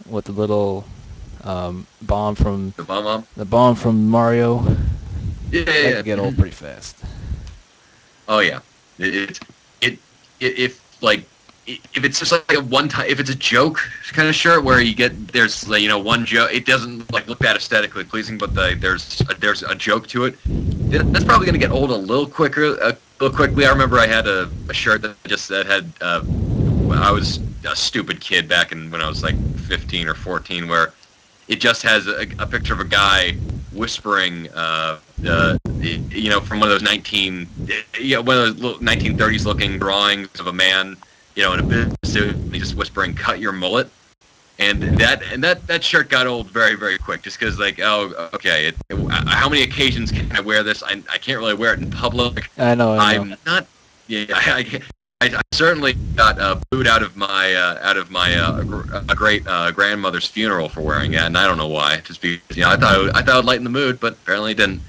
little bomb from the bomb from Mario. Yeah, that could get old pretty fast. Oh yeah, if it's just like a one time, if it's a joke kind of shirt where there's one joke, it doesn't look that aesthetically pleasing, but there's a joke to it. That's probably gonna get old a little quickly. I remember I had a shirt that had I was a stupid kid back when I was like 15 or 14, where it just has a picture of a guy whispering, from one of those 1930s looking drawings of a man, in a business suit, and he's just whispering, "Cut your mullet," and that shirt got old very, very quick, just because okay, how many occasions can I wear this? I can't really wear it in public. I know. I'm not. Yeah, I certainly got booed out of my great grandmother's funeral for wearing it, and I don't know why. Just because I thought it would lighten the mood, but apparently it didn't.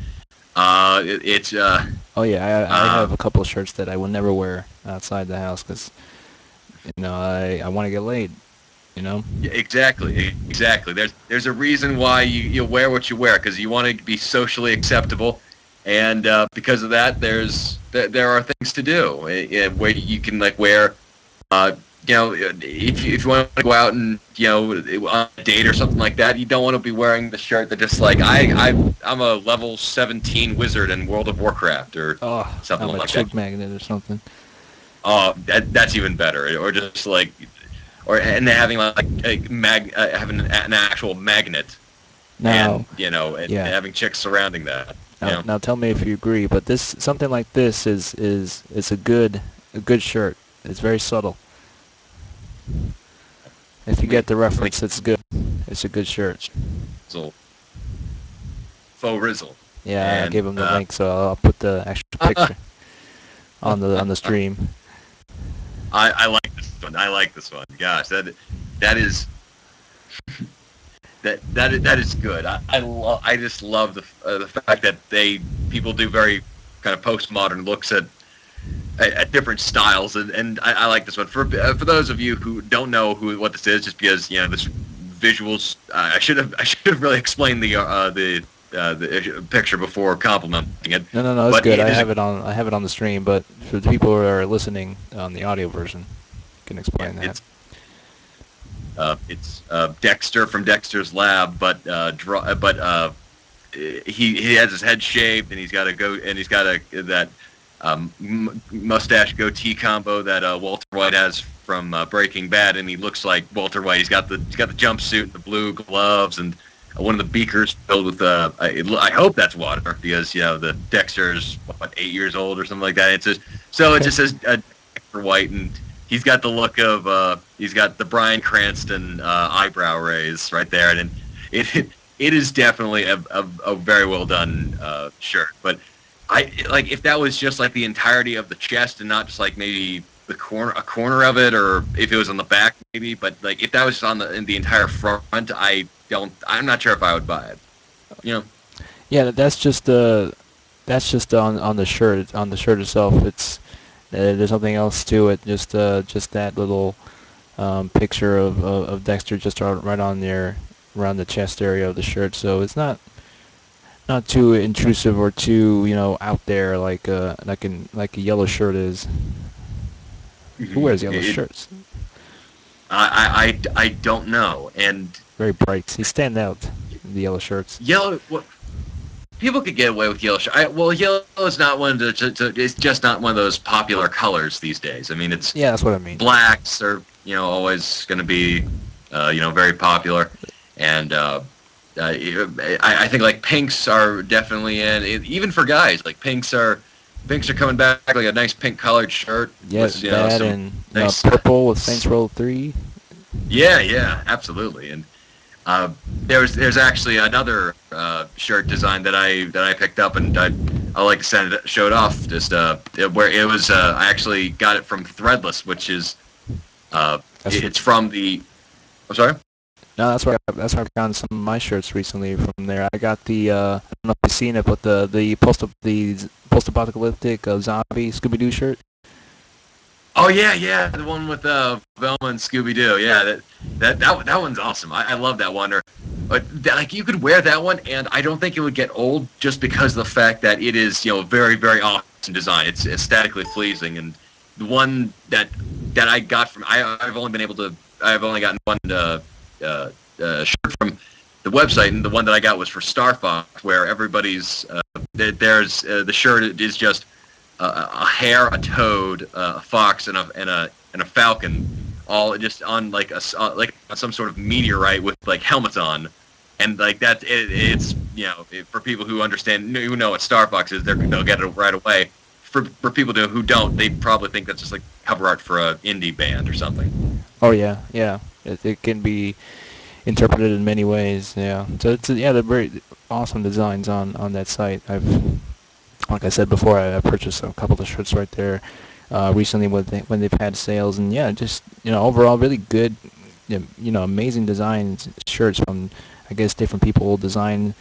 It's Oh yeah, I have a couple of shirts that I will never wear outside the house because I want to get laid. Yeah, exactly. There's a reason why you wear what you wear, because you want to be socially acceptable, and because of that, there are things to do where you can like wear, if you want to go out and on a date or something like that, you don't want to be wearing the shirt that just like I'm a level 17 wizard in World of Warcraft or something I'm a like chick that. magnet or something. Oh, that's even better. Or just like. And having having an actual magnet, Now, and yeah. having chicks surrounding that. Now tell me if you agree, but something like this is a good shirt. It's very subtle. If you get the reference, it's good. It's a good shirt. So, faux rizzle. Yeah, I gave him the link, so I'll put the extra picture on the stream. I like this one. I like this one. Gosh, that is that is good. I just love the fact that people do very kind of postmodern looks at different styles, and I like this one. For those of you who don't know what this is, just because this visuals, I should have really explained the picture before complimenting it. No, it's good. I have it on the stream, but for the people who are listening on the audio version, you can explain that. It's Dexter from Dexter's Lab, but he has his head shaved, and he's got that mustache goatee combo that Walter White has from Breaking Bad, and he looks like Walter White. He's got the jumpsuit and the blue gloves and one of the beakers filled with I hope that's water, because the Dexter's 8 years old or something like that. It just says Dexter White, and he's got the look of he's got the Bryan Cranston eyebrow raise right there, and it is definitely a very well done shirt. But if that was just like the entirety of the chest and not just like maybe a corner of it, or if it was on the back maybe, but like if that was in the entire front, I'm not sure if I would buy it. Yeah, that's just on the shirt. On the shirt itself, it's there's nothing else to it. Just that little picture of Dexter just right on there around the chest area of the shirt. So it's not too intrusive or too out there like a yellow shirt is. Who wears yellow shirts? I don't know, and very bright. He stand out in the yellow shirts. Yellow. People could get away with yellow shirts. Yellow is not it's just not one of those popular colors these days. I mean, that's what I mean. Blacks are always going to be very popular, and I think like pinks are definitely in. Even for guys, like pinks are coming back, like a nice pink colored shirt. Yes, that and nice purple with Saints Row 3. Yeah, absolutely. And there's actually another shirt design that I picked up, and I like to show it off. Just where it was, I actually got it from Threadless, which is it's from the. I'm sorry. No, that's where I've gotten some of my shirts recently from there. I got the I don't know if you've seen it, but the post-apocalyptic zombie Scooby-Doo shirt. Oh yeah, the one with Velma and Scooby-Doo. Yeah, that one's awesome. I love that one. But like you could wear that one, and I don't think it would get old just because of the fact that it is very very awesome design. It's aesthetically pleasing, and the one that I got from I've only gotten one shirt from the website, and the one that I got was for Star Fox, where everybody's there's the shirt is just a hare, a toad, a fox, and a falcon, all just on like some sort of meteorite with like helmets on, and like that it's for people who know what Star Fox is, they'll get it right away. For people who don't, they probably think that's just like cover art for an indie band or something. Oh yeah. It can be interpreted in many ways. Yeah. So they're very awesome designs on that site. Like I said before, I purchased a couple of shirts right there. recently when they've had sales, and yeah, just overall really good, amazing designs shirts from, I guess, different people will design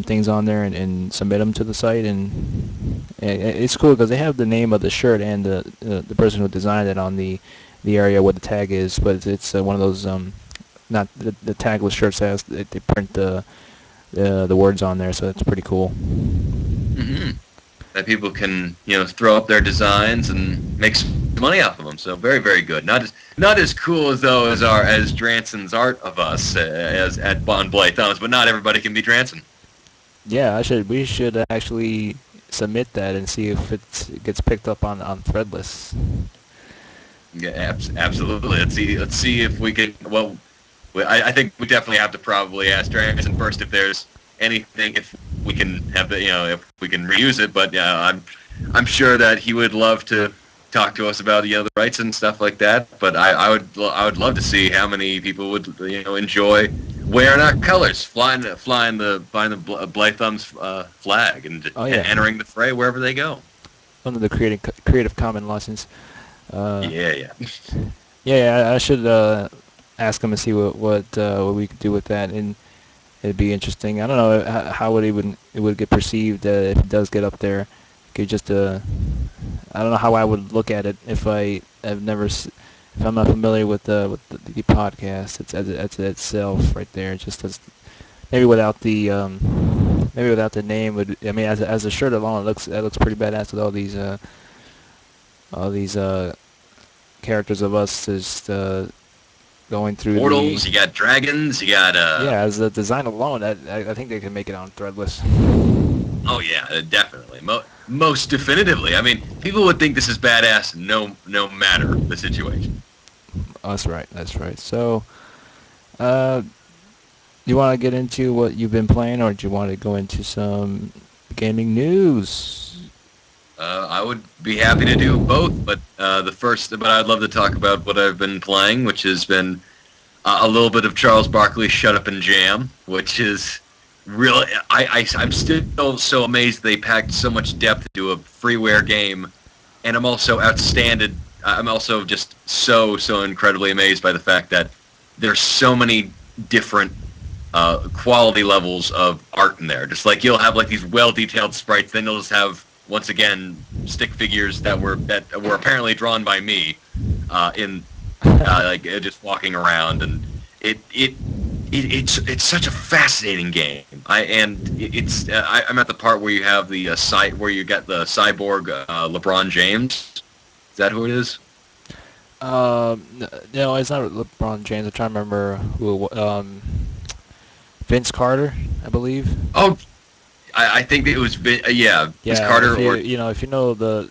things on there and submit them to the site, and it's cool because they have the name of the shirt and the person who designed it on the area where the tag is, but it's one of those not the tagless shirts has they print the words on there, so it's pretty cool. Hmm. That people can throw up their designs and make some money off of them. So very, very good. Not as cool as though as Dranson's art of us as at Bon Blade Thumbs, but not everybody can be Dranson. Yeah, we should actually submit that and see if it gets picked up on Threadless. Yeah, absolutely. Let's see if we can. Well, I think we definitely have to probably ask Dranson first if there's anything, if we can have the, if we can reuse it. But yeah, I'm sure that he would love to talk to us about the rights and stuff like that. But I would love to see how many people would enjoy wearing our colors, flying the Blythe Thumbs flag, and entering the fray wherever they go. Under the Creative Commons license. Yeah. Yeah, I should ask him and see what we could do with that, and it'd be interesting. I don't know how it would get perceived if it does get up there. Could just I don't know how I would look at it if if I'm not familiar with the podcast. It's as itself right there. Just as maybe without the name would. I mean, as a shirt alone, it looks pretty badass with all these characters of us just going through mortals. You got dragons. You got yeah. As the design alone, I think they can make it on Threadless. Oh yeah, definitely. Most definitively. I mean, people would think this is badass no matter the situation. That's right. So, you want to get into what you've been playing, or do you want to go into some gaming news? I would be happy to do both, but I'd love to talk about what I've been playing, which has been a little bit of Charles Barkley's Shut Up and Jam, which is really, I'm still so amazed they packed so much depth into a freeware game, and I'm also just so incredibly amazed by the fact that there's so many different quality levels of art in there. Just like you'll have like these well-detailed sprites, then you'll just have, once again, stick figures that were apparently drawn by me just walking around, and it's such a fascinating game. I'm at the part where you have the site where you get the cyborg LeBron James. Is that who it is? No, it's not LeBron James. I'm trying to remember who. Vince Carter, I believe. Oh, I think it was Vince Carter. If you know the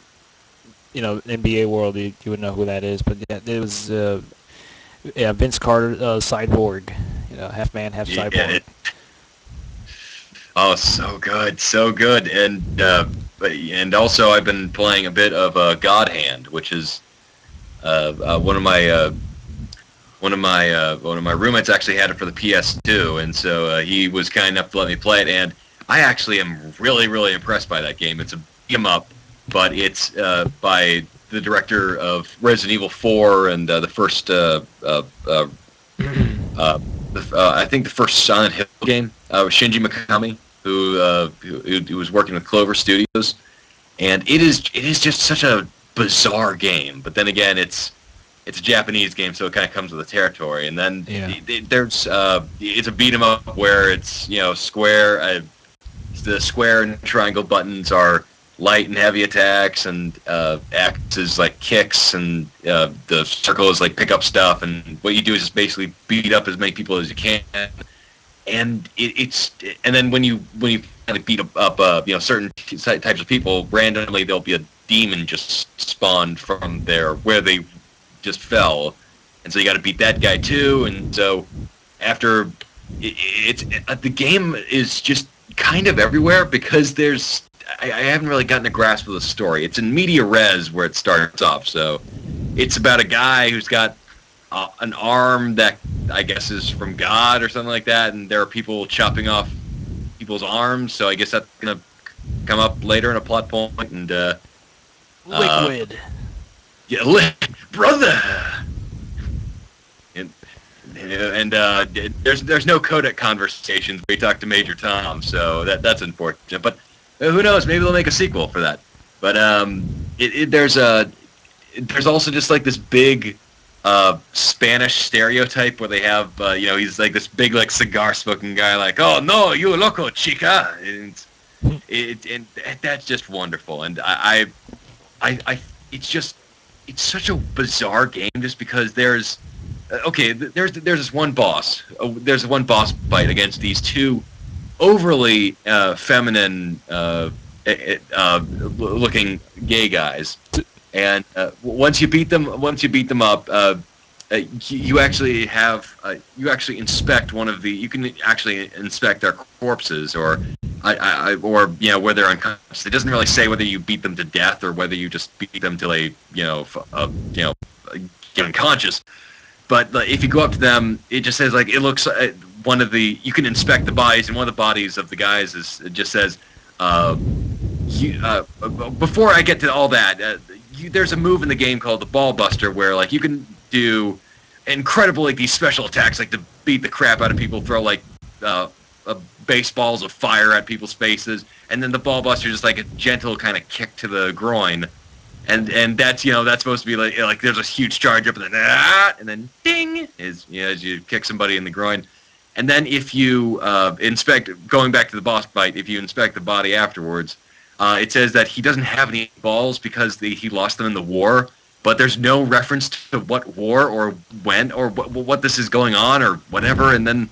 NBA world, you would know who that is. But yeah, it was Vince Carter, Cyborg. Half man, half cyborg. Oh, so good, and also I've been playing a bit of God Hand, which is one of my roommates actually had it for the PS2, and so he was kind enough to let me play it, and I actually am really, really impressed by that game. It's a beat 'em up, but it's by the director of Resident Evil 4 and the first I think the first Silent Hill game, Shinji Mikami, who was working with Clover Studios, and it is just such a bizarre game. But then again, it's a Japanese game, so it kind of comes with the territory. And then there's it's a beat 'em up where it's square. The square and triangle buttons are light and heavy attacks, and X is like kicks, and the circle is like pick up stuff. And what you do is just basically beat up as many people as you can. And and then when you kind of beat up certain types of people randomly, there'll be a demon just spawned from where they just fell, and so you got to beat that guy too. And so after the game is just kind of everywhere, because I haven't really gotten a grasp of the story. It's in media res where it starts off, so it's about a guy who's got an arm that I guess is from God or something like that, and there are people chopping off people's arms, so I guess that's gonna come up later in a plot point. And Liquid. Yeah, brother. And there's no codec conversations where you talk to Major Tom, so that's unfortunate. But who knows? Maybe they'll make a sequel for that. But there's also just like this big Spanish stereotype where they have he's like this big like cigar smoking guy, like, oh no, you loco chica, and that's just wonderful. And I it's such a bizarre game just because there's this one boss. There's one boss fight against these two overly feminine looking gay guys, and once you beat them up, you actually inspect one of the. You can actually inspect their corpses, or where they're unconscious. It doesn't really say whether you beat them to death or whether you just beat them till they get unconscious. But if you go up to them, it just says like it looks. You can inspect the bodies, and one of the bodies of the guys it just says. Before I get to all that, there's a move in the game called the Ball Buster where like you can do incredible like these special attacks, like to beat the crap out of people, throw like baseballs of fire at people's faces, and then the Ball Buster is just like a gentle kind of kick to the groin. And that's that's supposed to be like there's a huge charge up and then ding is as you kick somebody in the groin, and then if you going back to the boss fight, if you inspect the body afterwards, it says that he doesn't have any balls because he lost them in the war, but there's no reference to what war or when or what this is going on or whatever. And then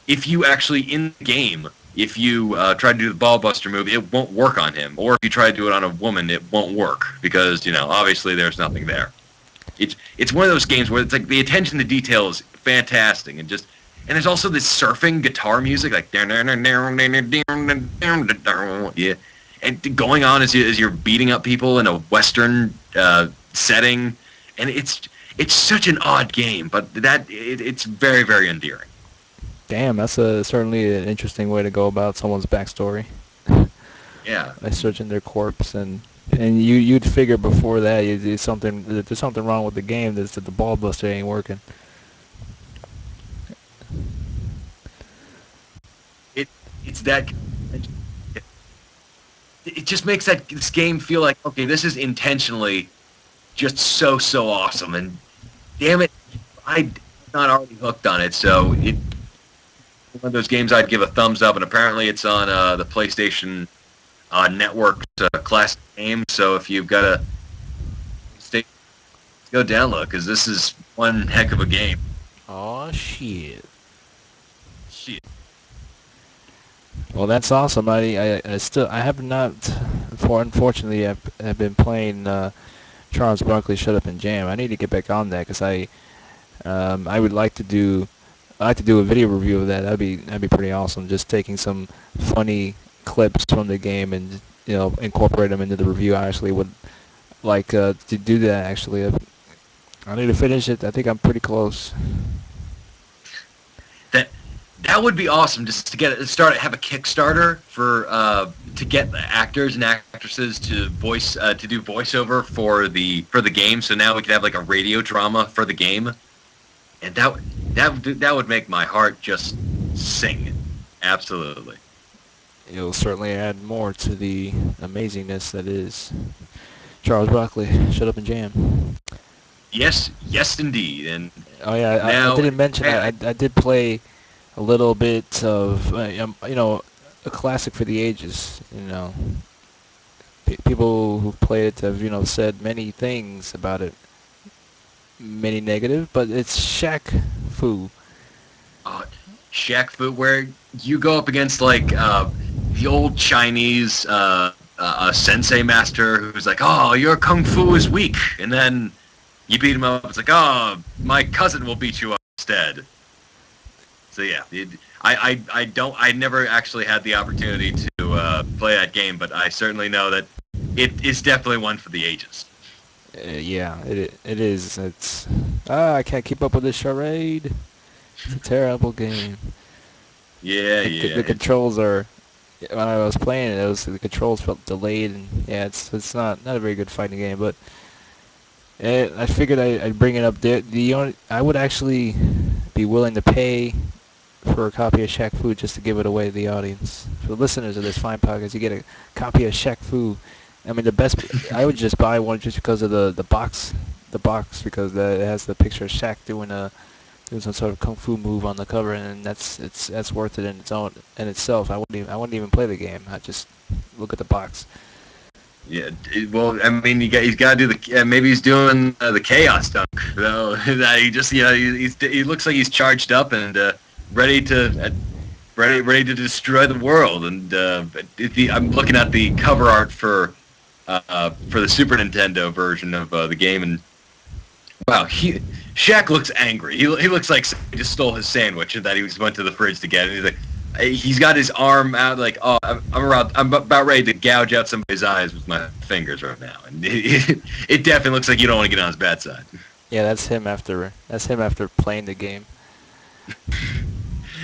if you actually in the game, if you try to do the Ball Buster move, it won't work on him. Or if you try to do it on a woman, it won't work because, obviously there's nothing there. It's one of those games where it's like the attention to detail is fantastic and there's also this surfing guitar music like yeah, and going on as you're beating up people in a Western setting, and it's such an odd game, but it's very, very endearing. Damn, that's certainly an interesting way to go about someone's backstory. Yeah. By searching their corpse, and you'd figure before that there's something wrong with the game, that the Ball Buster ain't working. It's that. It just makes this game feel like, okay, this is intentionally just so awesome, and damn it, I'm not already hooked on it, so it's one of those games I'd give a thumbs up, and apparently it's on the PlayStation Network's classic game, so if you've got a go download, because this is one heck of a game. Oh shit. Well, that's awesome. I have not, unfortunately, I've been playing Charles Barkley Shut Up and Jam. I need to get back on that because I would like to do a video review of that. That'd be pretty awesome. Just taking some funny clips from the game and incorporate them into the review. I actually would like to do that. Actually, I need to finish it. I think I'm pretty close. That would be awesome, just to have a Kickstarter for to get the actors and actresses to do voiceover for the game. So now we could have like a radio drama for the game, and that would make my heart just sing. Absolutely. It'll certainly add more to the amazingness that is Charles Barkley Shut Up and Jam. Yes, indeed. And oh yeah, I didn't mention I did play a little bit of, a classic for the ages. People who played it have, said many things about it, many negative, but it's Shaq Fu. Shaq Fu, where you go up against like the old Chinese sensei master who's like, oh, your kung fu is weak, and then you beat him up. It's like, oh, my cousin will beat you up instead. So yeah, I never actually had the opportunity to play that game, but I certainly know that it is definitely one for the ages. Yeah, it is. I can't keep up with this charade. It's a terrible game. Yeah. The controls are. When I was playing it, the controls felt delayed, and yeah, it's not a very good fighting game, but I figured I'd bring it up. I would actually be willing to pay for a copy of Shaq Fu just to give it away to the audience. For the listeners of this fine podcast, you get a copy of Shaq Fu. I mean, the best. I would just buy one just because of the box because it has the picture of Shaq doing some sort of kung fu move on the cover, and that's worth it in itself. I wouldn't even play the game. I just look at the box. Yeah, well, I mean, he's got to do maybe he's doing the chaos dunk, though. He just, he looks like he's charged up and ready to destroy the world. And I'm looking at the cover art for the Super Nintendo version of the game, and wow, Shaq looks angry. He looks like he just stole his sandwich and that he just went to the fridge to get it. He's like, he's got his arm out like, oh, I'm about ready to gouge out somebody's eyes with my fingers right now. And it definitely looks like you don't want to get on his bad side. Yeah, that's him after playing the game.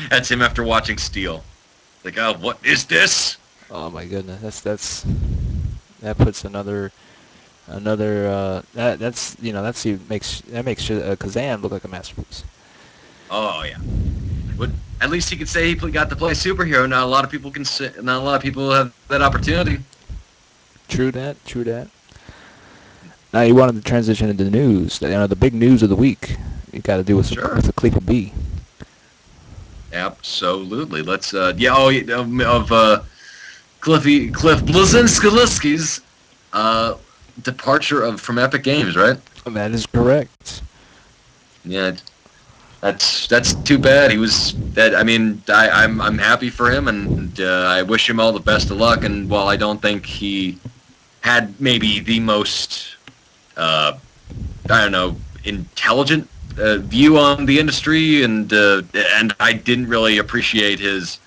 That's him after watching Steel. Like, oh, what is this? Oh my goodness, that puts another makes Kazan look like a masterpiece. Oh yeah. But at least he could say he got to play superhero. Not a lot of people can say. Not a lot of people have that opportunity. True that. Now you wanted to transition into the news. The big news of the week. You got to do with the Cleveland B. Absolutely. Let's. Cliff Bleszinski's departure from Epic Games, right? That is correct. Yeah. That's too bad. He was that. I mean, I'm happy for him, and I wish him all the best of luck. And while I don't think he had maybe the most, intelligent view on the industry, and I didn't really appreciate his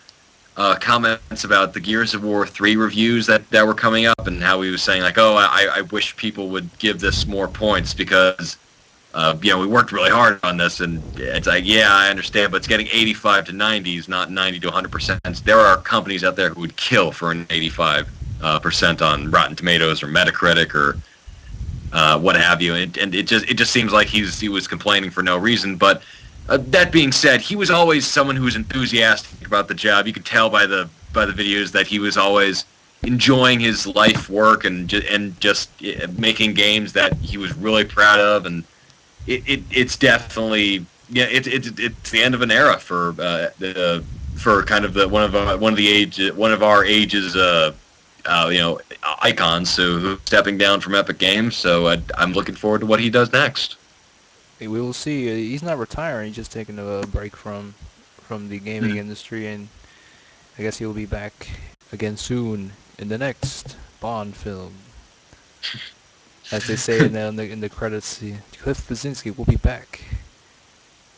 comments about the Gears of War 3 reviews that were coming up, and how he was saying like, oh, I wish people would give this more points because. We worked really hard on this, and it's like, yeah, I understand, but it's getting 85 to 90s, not 90 to 100%. There are companies out there who would kill for an 85% on Rotten Tomatoes or Metacritic or what have you, and it just seems like he was complaining for no reason. But that being said, he was always someone who was enthusiastic about the job. You could tell by the videos that he was always enjoying his life work and just making games that he was really proud of. And it's definitely it's the end of an era for kind of one of our age's icons. So stepping down from Epic Games. So I'm looking forward to what he does next. We will see. He's not retiring. He's just taking a break from the gaming industry, and I guess he'll be back again soon in the next Bond film. As they say in the credits, Cliff Bleszinski will be back.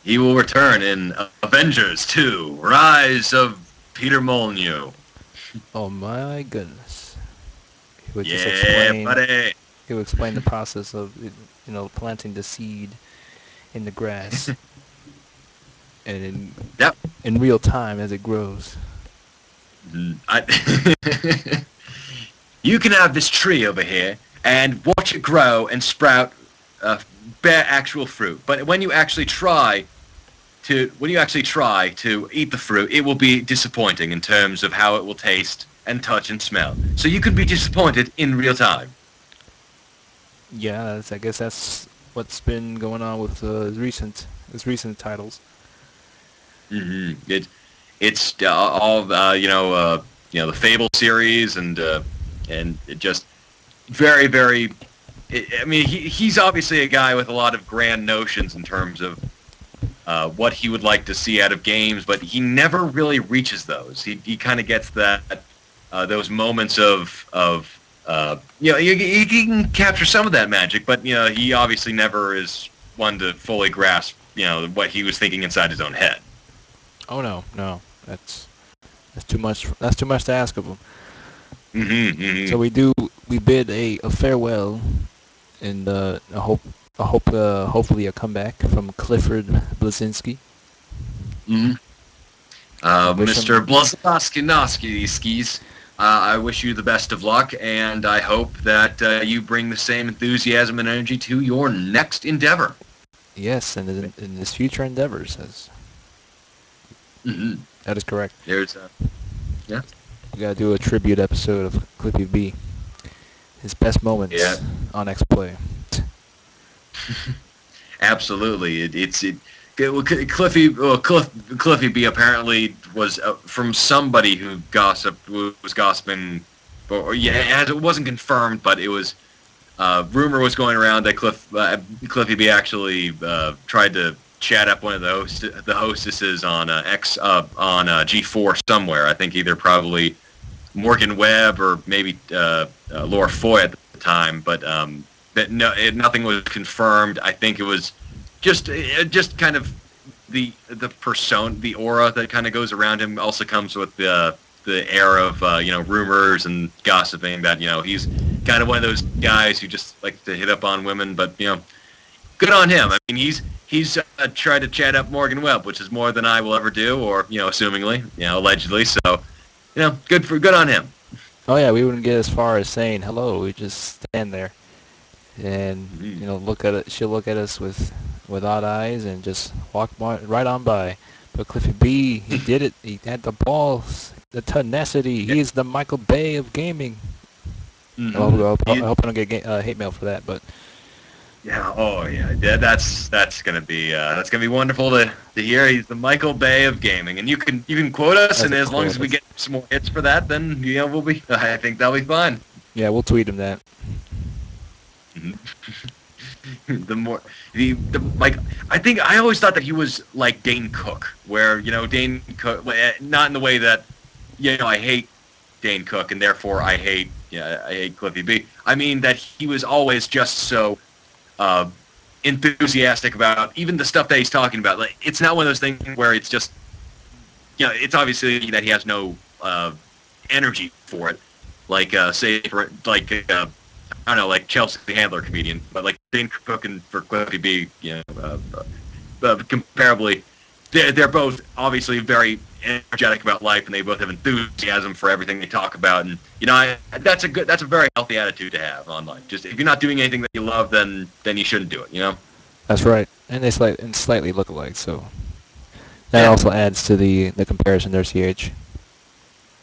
He will return in Avengers 2: Rise of Peter Molyneux. Oh my goodness! He would buddy. He would explain the process of planting the seed in the grass, and in real time as it grows. You can have this tree over here and watch it grow and sprout, bear actual fruit. But when you actually try to eat the fruit, it will be disappointing in terms of how it will taste and touch and smell. So you could be disappointed in real time. Yeah, I guess that's what's been going on with his recent titles. Mm-hmm. It's all the Fable series and it just very, very. I mean, he's obviously a guy with a lot of grand notions in terms of what he would like to see out of games, but he never really reaches those. He kind of gets those moments of he can capture some of that magic, but he obviously never is one to fully grasp what he was thinking inside his own head. Oh no, that's too much. That's too much to ask of him. Mm-hmm. So we bid a farewell, and hopefully a comeback from Clifford Bleszinski. Mm-hmm. Mr. Bleszinski skis. I wish you the best of luck, and I hope that you bring the same enthusiasm and energy to your next endeavor. Yes, and in his future endeavors. Mm-hmm. That is correct. There's, yeah. We gotta do a tribute episode of Cliffy B. His best moments on X-Play. Absolutely. Cliffy B apparently was from somebody who was gossiping, it wasn't confirmed, but it was rumor was going around that Cliffy B actually tried to chat up one of the hostesses on G4 somewhere. I think either probably Morgan Webb or maybe Laura Foy at the time, but nothing was confirmed. I think it was just kind of the persona, the aura that kind of goes around him. Also comes with the air of rumors and gossiping that he's kind of one of those guys who just likes to hit up on women. But good on him. I mean, he's tried to chat up Morgan Webb, which is more than I will ever do, or assumingly, allegedly. So good on him. Oh yeah, we wouldn't get as far as saying hello. We just stand there, and look at it. She'll look at us with odd eyes and just walk right on by. But Cliffy B, he did it. He had the balls, the tenacity. He's the Michael Bay of gaming. Mm-hmm. I hope I don't get hate mail for that, but. Yeah. Oh, yeah. That's gonna be wonderful to hear. He's the Michael Bay of gaming, and you can quote us, and as long as we get some more hits for that, then we'll be. I think that'll be fine. Yeah, we'll tweet him that. I think I always thought that he was like Dane Cook, where Dane Cook, not in the way that I hate Dane Cook and therefore I hate Cliffy B. I mean that he was always just so enthusiastic about even the stuff that he's talking about. Like, it's not one of those things where it's just it's obviously that he has no energy for it. Like say for I don't know, like Chelsea Handler, comedian, but like Dane Cook and for Cliffy B, comparably, they're both obviously very energetic about life, and they both have enthusiasm for everything they talk about, and that's a very healthy attitude to have on life. Just if you're not doing anything that you love, then you shouldn't do it. That's right, and they slightly look alike, so that also adds to the comparison there, CH.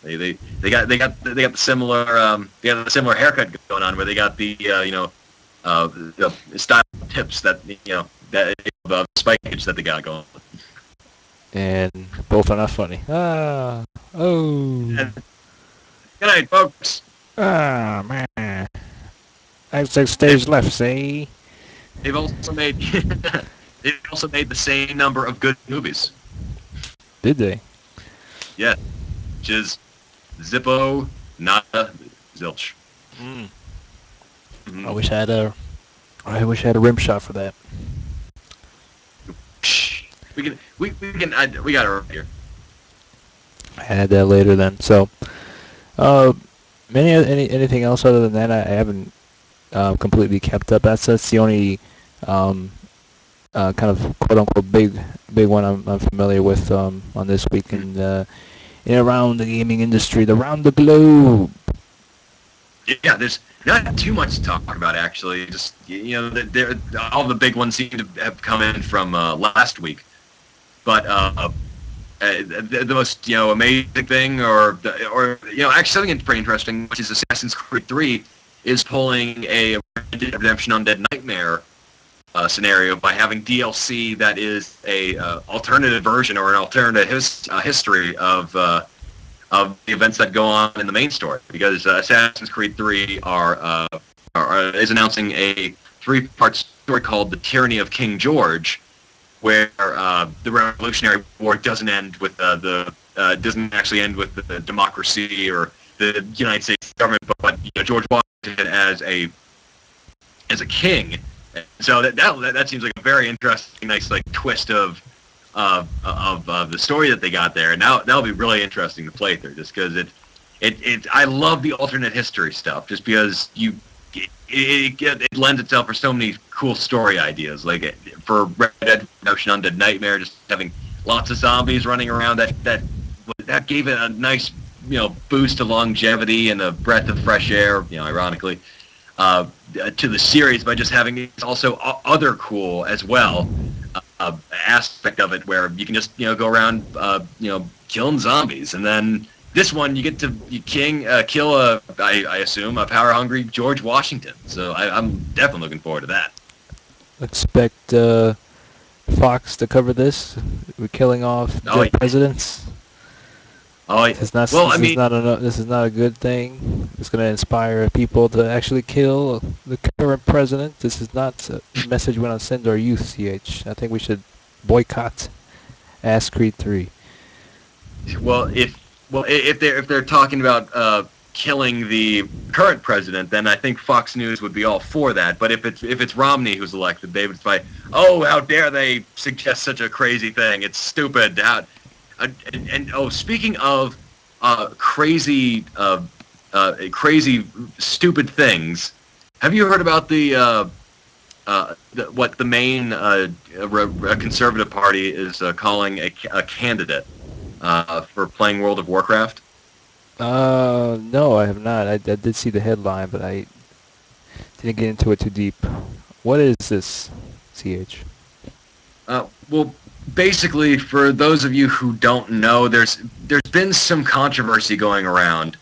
They got the similar haircut going on, where they got the style tips that spikage that they got going. And both are not funny. Oh. Good night, folks. Man. I have 6 stage left. See. They've also made the same number of good movies. Did they? Yeah, which is Zippo, Nada, Zilch. Mm. Mm-hmm. I wish I had a rim shot for that. We got it right here. I had that later then. So, anything else other than that? I haven't completely kept up. That's the only kind of quote unquote big one I'm familiar with on this week and around the gaming industry, around the globe. Yeah, there's not too much to talk about actually. Just all the big ones seem to have come in from last week. But the most amazing thing, or actually something pretty interesting, which is Assassin's Creed 3 is pulling a Redemption Undead Nightmare scenario by having DLC that is a alternative version or an alternative history of the events that go on in the main story. Because Assassin's Creed 3 is announcing a 3-part story called The Tyranny of King George, where the Revolutionary War doesn't end with doesn't actually end with the democracy or the United States government, but George Washington as a king. So that seems like a very interesting, nice twist of the story that they got there, and that'll be really interesting to play through, just because I love the alternate history stuff, just because it lends itself for so many cool story ideas. Like for Red Dead Redemption Undead Nightmare, just having lots of zombies running around, that gave it a nice boost of longevity and a breath of fresh air, ironically, to the series by just having also other cool as well aspect of it where you can just go around killing zombies, and then this one you get to kill I assume a power hungry George Washington. So I'm definitely looking forward to that. Expect Fox to cover this. We're killing off dead presidents. Oh, this is not a good thing. It's going to inspire people to actually kill the current president. This is not a message we want to send to our youth, CH. I think we should boycott Ass Creed 3. Well, if they're talking about killing the current president, then I think Fox News would be all for that. But if it's Romney who's elected, they would say, "Oh, how dare they suggest such a crazy thing? It's stupid." Speaking of crazy stupid things, have you heard about what the main conservative party is calling a candidate for playing World of Warcraft? No, I have not. I did see the headline, but I didn't get into it too deep. What is this, CH? Well, basically, for those of you who don't know, there's been some controversy going around.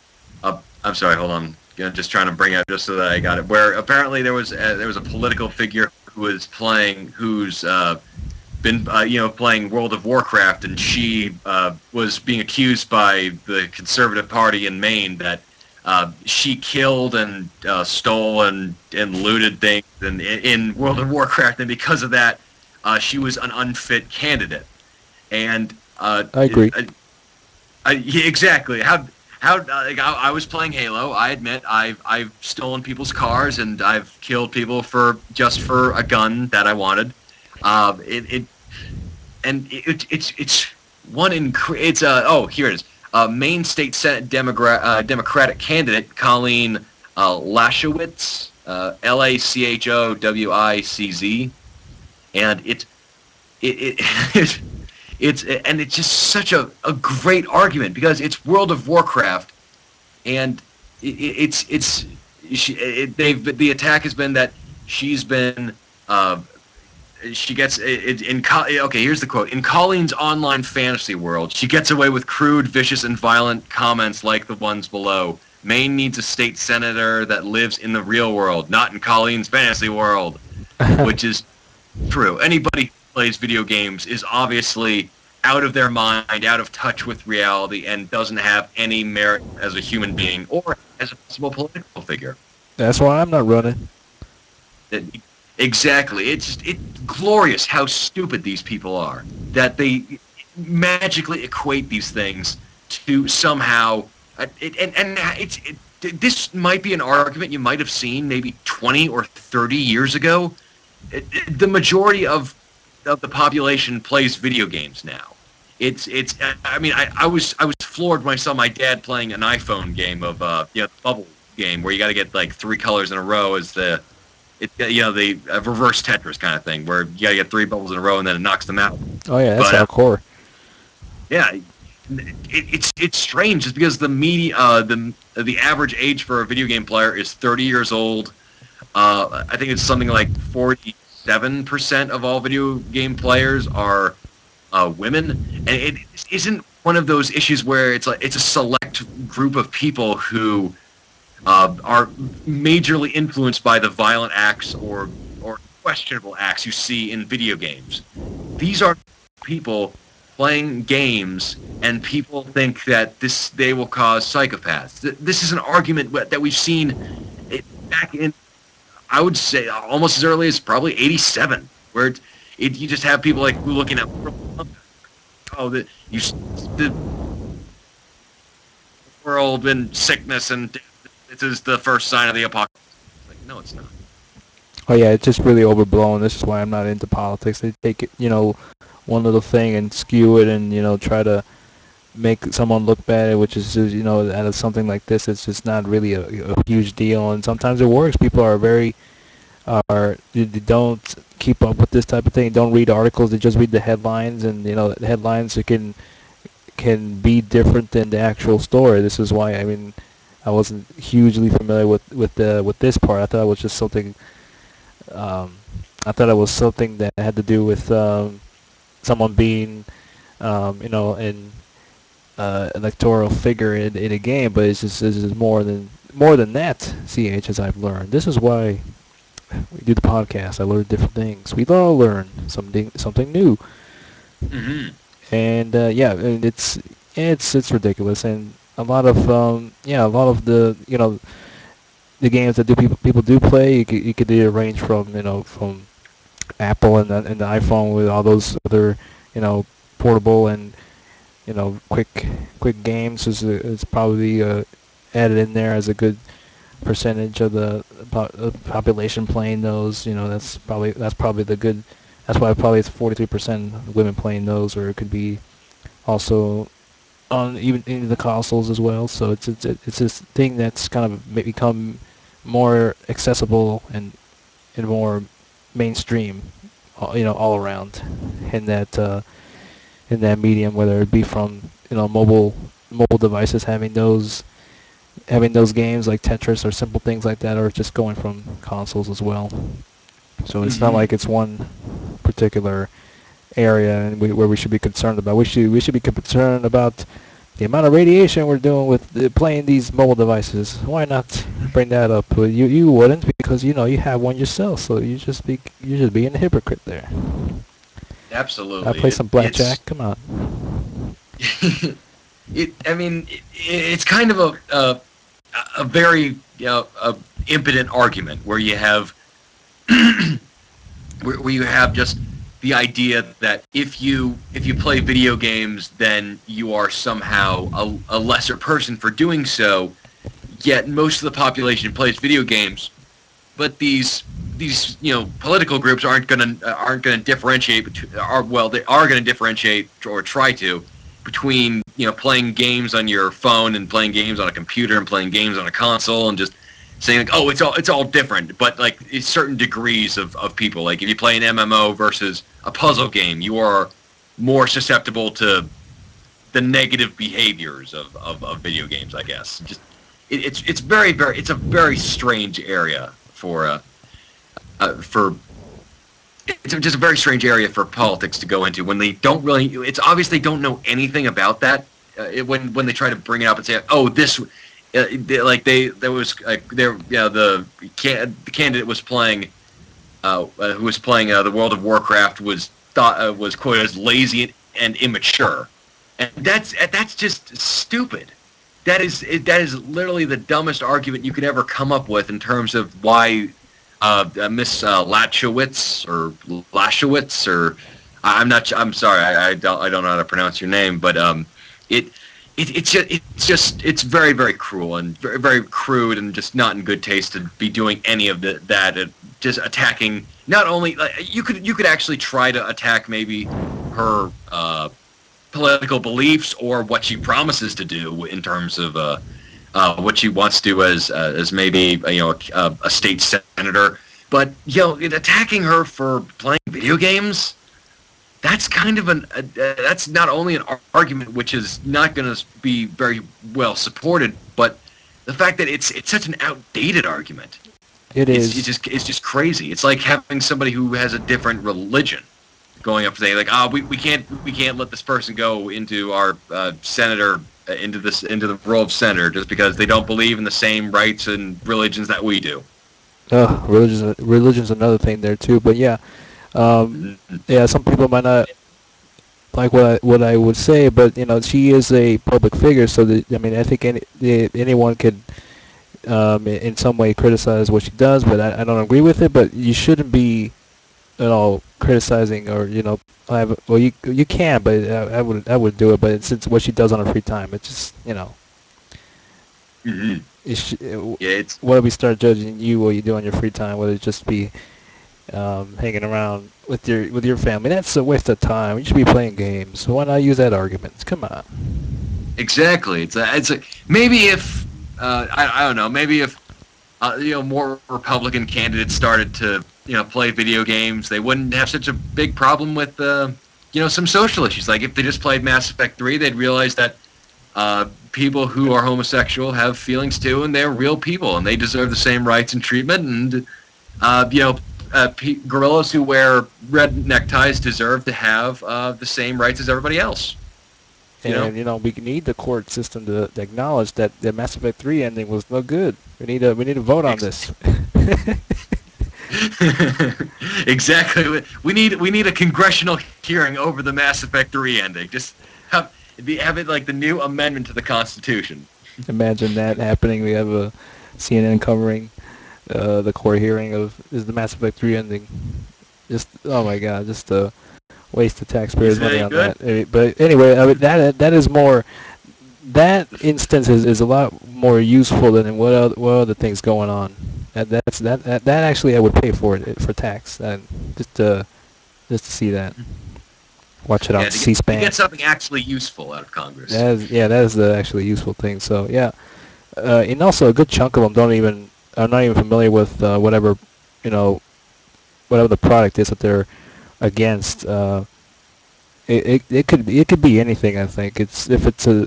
I'm sorry, hold on. Just trying to bring it up just so that I got it. Where apparently there was a political figure who's been playing World of Warcraft, and she was being accused by the Conservative Party in Maine that she killed and stole and looted things in World of Warcraft, and because of that, she was an unfit candidate. And I agree. Yeah, exactly. I was playing Halo. I admit I've stolen people's cars and I've killed people just for a gun that I wanted. Here it is. Maine State Senate Democratic candidate Colleen Lachowicz, Lachowicz, and it's just such a great argument because it's World of Warcraft, and the attack has been that she's been she gets here's the quote: "In Colleen's online fantasy world, she gets away with crude, vicious, and violent comments like the ones below. Maine needs a state senator that lives in the real world, not in Colleen's fantasy world," which is true. Anybody who plays video games is obviously out of their mind, out of touch with reality, and doesn't have any merit as a human being or as a possible political figure. That's why I'm not running. Exactly. It's glorious how stupid these people are, that they magically equate these things to somehow this might be an argument you might have seen maybe 20 or 30 years ago. The majority of the population plays video games now. I was floored when I saw my dad playing an iPhone game of the bubble game where you got to get like 3 colors in a row as the reverse Tetris kind of thing where you got to get 3 bubbles in a row and then it knocks them out. Oh yeah, that's hardcore. Yeah, it's strange just because the average age for a video game player is 30 years old. I think it's something like 47% of all video game players are women, and it isn't one of those issues where it's a select group of people who are majorly influenced by the violent acts or questionable acts you see in video games. These are people playing games, and people think that they will cause psychopaths. This is an argument that we've seen back in, I would say, almost as early as probably '87, where you just have people like looking at the world and sickness and this is the first sign of the apocalypse. Like, no, it's not. Oh yeah, it's just really overblown. This is why I'm not into politics. They take it, one little thing and skew it and try to make someone look bad, which is just, out of something like this, it's just not really a huge deal. And sometimes it works. People are they don't keep up with this type of thing. Don't read articles. They just read the headlines, and the headlines can can be different than the actual story. This is why, I mean, I wasn't hugely familiar with this part. I thought it was just something. Um, I thought it was something that had to do with someone being, an electoral figure in a game. But it's just more than that. CH, as I've learned. This is why we do the podcast. I learn different things. We all learn something new. Hmm. And yeah, and it's ridiculous. And a lot of a lot of the the games that people do play, you could do a range from from Apple and the iPhone with all those other portable and quick games is probably added in there as a good percentage of the population playing those. That's probably the good. That's why probably it's 43% of women playing those, or it could be also on even the consoles as well. So it's this thing that's kind of become more accessible and more mainstream, all around in that medium, whether it be from mobile devices having those games like Tetris or simple things like that, or just going from consoles as well. So it's not Hmm. like it's one particular area where we should be concerned about. We should be concerned about the amount of radiation we're doing with playing these mobile devices. Why not bring that up? Well, you wouldn't, because you have one yourself, so you just being a hypocrite there. I Absolutely. play some It's blackjack. Come on. I mean, it's kind of a very impotent argument where you have where you have just the idea that if you play video games, then you are somehow a lesser person for doing so. Yet most of the population plays video games, but these political groups aren't gonna differentiate between they are gonna differentiate or try to between playing games on your phone and playing games on a computer and playing games on a console, and just saying like, oh, it's all different. But like, it's certain degrees of people, like if you play an MMO versus a puzzle game, you are more susceptible to the negative behaviors of video games, I guess. Just it's very it's a very strange area for it's just a very strange area for politics to go into when they don't really. It's obvious they don't know anything about that. When they try to bring it up and say, "Oh, this," the candidate was playing, who was playing the World of Warcraft was quoted as lazy and immature, and that's just stupid. That is literally the dumbest argument you could ever come up with in terms of why Miss Lashowitz or I'm not. I'm sorry. I don't know how to pronounce your name, but it's very, very cruel and very, very crude and just not in good taste to be doing any of that. Just attacking. Not only you could actually try to attack maybe her political beliefs or what she promises to do in terms of what she wants to do as maybe a state senator. But attacking her for playing video games, that's kind of that's not only an argument which is not going to be very well supported, but the fact that it's such an outdated argument. It is. It's just crazy. It's like having somebody who has a different religion going up saying like, we can't let this person go into our senator into the role of senator just because they don't believe in the same rights and religions that we do. Religion's another thing there too. But yeah, yeah, some people might not like what I would say, but she is a public figure, so that, I mean, I think anyone could in some way criticize what she does, but I don't agree with it. But you shouldn't be criticizing, or well, you can, but I would do it. But it's what she does on her free time. It's just Mm-hmm. Why do we start judging you what you do on your free time? Whether it just be hanging around with your family. That's a waste of time. You should be playing games. So why not use that argument? Come on. Exactly. It's maybe if I don't know. Maybe if more Republican candidates started to play video games, they wouldn't have such a big problem with some social issues. Like if they just played Mass Effect 3, they'd realize that people who are homosexual have feelings too, and they're real people, and they deserve the same rights and treatment. And gorillas who wear red neckties deserve to have the same rights as everybody else. And we need the court system to acknowledge that the Mass Effect 3 ending was no good. We need to vote on this. Exactly. We need a congressional hearing over the Mass Effect 3 ending. Just have it like the new amendment to the Constitution. Imagine that happening. We have a CNN covering the court hearing of is the Mass Effect 3 ending. Just oh my God, just a waste of taxpayers' money on that. But anyway, I mean, that is more. That instance is a lot more useful than what other things going on. That actually I would pay for it for tax. Just to see that. Watch it on C-SPAN. To get something actually useful out of Congress. That is the actually useful thing. So yeah, and also a good chunk of them are not even familiar with whatever the product is that they're against. It could be anything. I think if it's a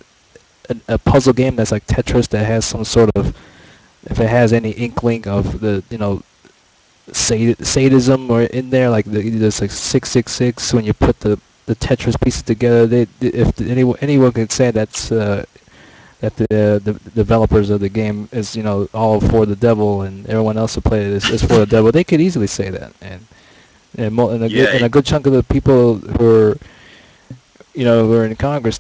puzzle game that's like Tetris that has some sort of, if it has any inkling of the sadism or in there, like there's like 666 when you put the Tetris pieces together. If anyone can say that's that the developers of the game is all for the devil and everyone else who played it is for the devil, they could easily say that. And a good chunk of the people who are who are in Congress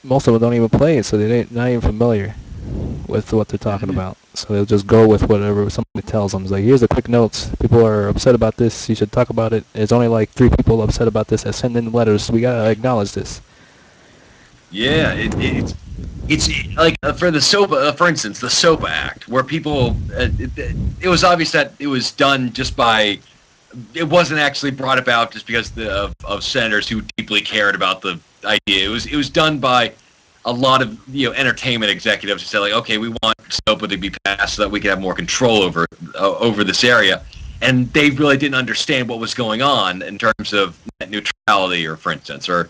most of them don't even play it, so they're not even familiar with what they're talking about. So they'll just go with whatever somebody tells them. It's like, here's the quick notes. People are upset about this. You should talk about it. There's only like 3 people upset about this that send in letters. We gotta acknowledge this. Yeah, it's like for the SOPA, for instance, the SOPA Act, where people, it was obvious that it was done just by. It wasn't actually brought about just because of senators who deeply cared about the idea. It was done by a lot of entertainment executives who said, like, okay, we want SOPA to be passed so that we can have more control over this area, and they really didn't understand what was going on in terms of net neutrality, or for instance, or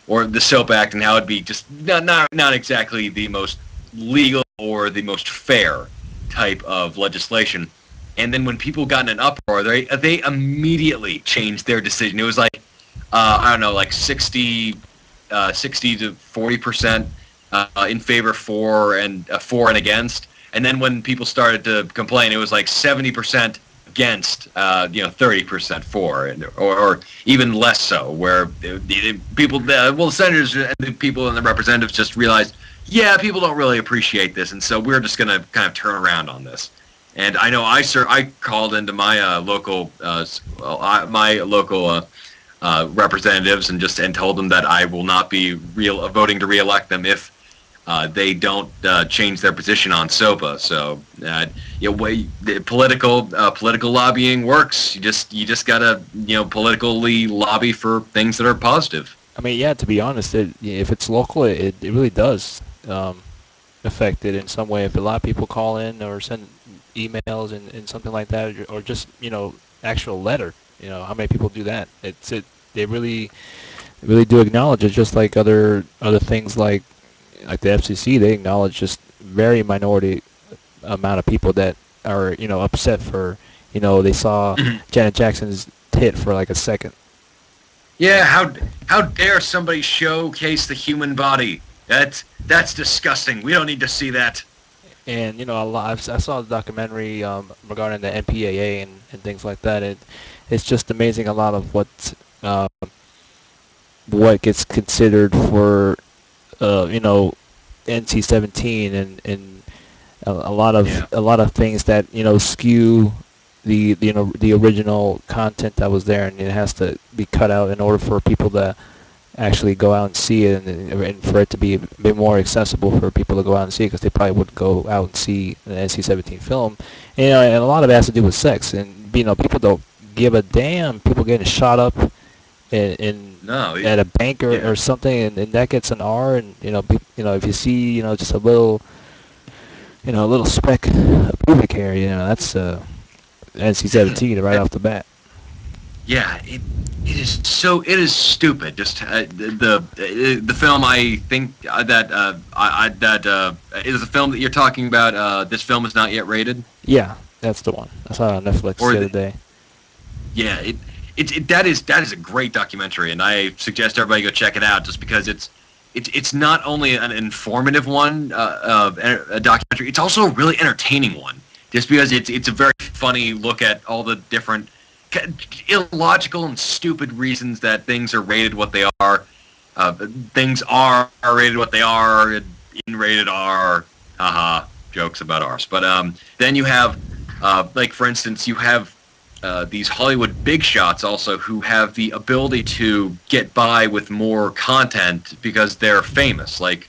the SOPA Act, and how it'd be just not exactly the most legal or the most fair type of legislation. And then when people got in an uproar, they immediately changed their decision. It was like, I don't know, like 60 to 40% in favor for and against. And then when people started to complain, it was like 70% against, 30% for, or even less so, where the senators and the people and the representatives just realized, yeah, people don't really appreciate this, and so we're just going to kind of turn around on this. And I know I called into my local representatives and told them that I will not be voting to reelect them if they don't change their position on SOPA. So the political lobbying works. You just gotta politically lobby for things that are positive. I mean, yeah. To be honest, if it's local, it really does affect it in some way. If a lot of people call in or send emails and something like that, or just actual letter, how many people do that? They really do acknowledge it, just like other things like the FCC. They acknowledge just very minority amount of people that are upset for they saw Janet Jackson's tit for like a second. Yeah, how dare somebody showcase the human body? That's disgusting. We don't need to see that. And I saw the documentary regarding the MPAA and things like that. It's just amazing a lot of what gets considered for NC-17 and a lot of things that skew the original content that was there, and it has to be cut out in order for people to actually go out and see it, and for it to be a bit more accessible for people to go out and see it, because they probably wouldn't go out and see an NC-17 film. And a lot of it has to do with sex, and people don't give a damn. People getting shot up at a bank or something, and that gets an R, and if you see just a little speck of pubic hair, that's NC-17 right off the bat. Yeah, It is stupid. Just the film I think that is the film that you're talking about. This film is not yet rated. Yeah, that's the one. I saw it on Netflix the other day. Yeah, that is a great documentary, and I suggest everybody go check it out. Just because it's not only an informative one, a documentary. It's also a really entertaining one. Just because it's a very funny look at all the different illogical and stupid reasons that things are rated what they are. Things are rated what they are in rated R. Haha, jokes about ours. But then you have, like for instance, you have these Hollywood big shots also who have the ability to get by with more content because they're famous. Like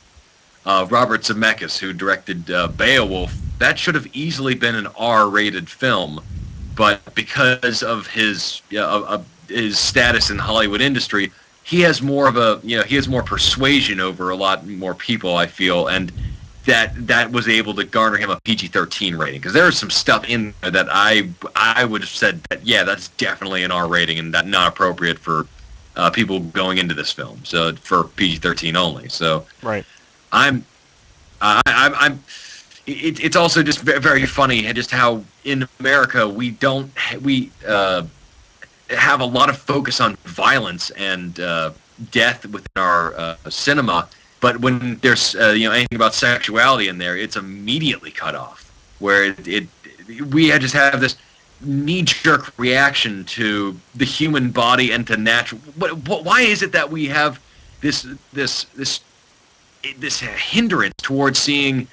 Robert Zemeckis, who directed Beowulf. That should have easily been an R-rated film. But because of his status in the Hollywood industry, he has more persuasion over a lot more people, I feel, and that was able to garner him a PG-13 rating. Because there's some stuff in there that I would have said that that's definitely an R rating and that not appropriate for people going into this film. So for PG-13 only. So right, I'm. It's also just very funny just how in America we have a lot of focus on violence and death within our cinema, but when there's anything about sexuality in there, it's immediately cut off. Where we just have this knee-jerk reaction to the human body and to natural. Why is it that we have this hindrance towards seeing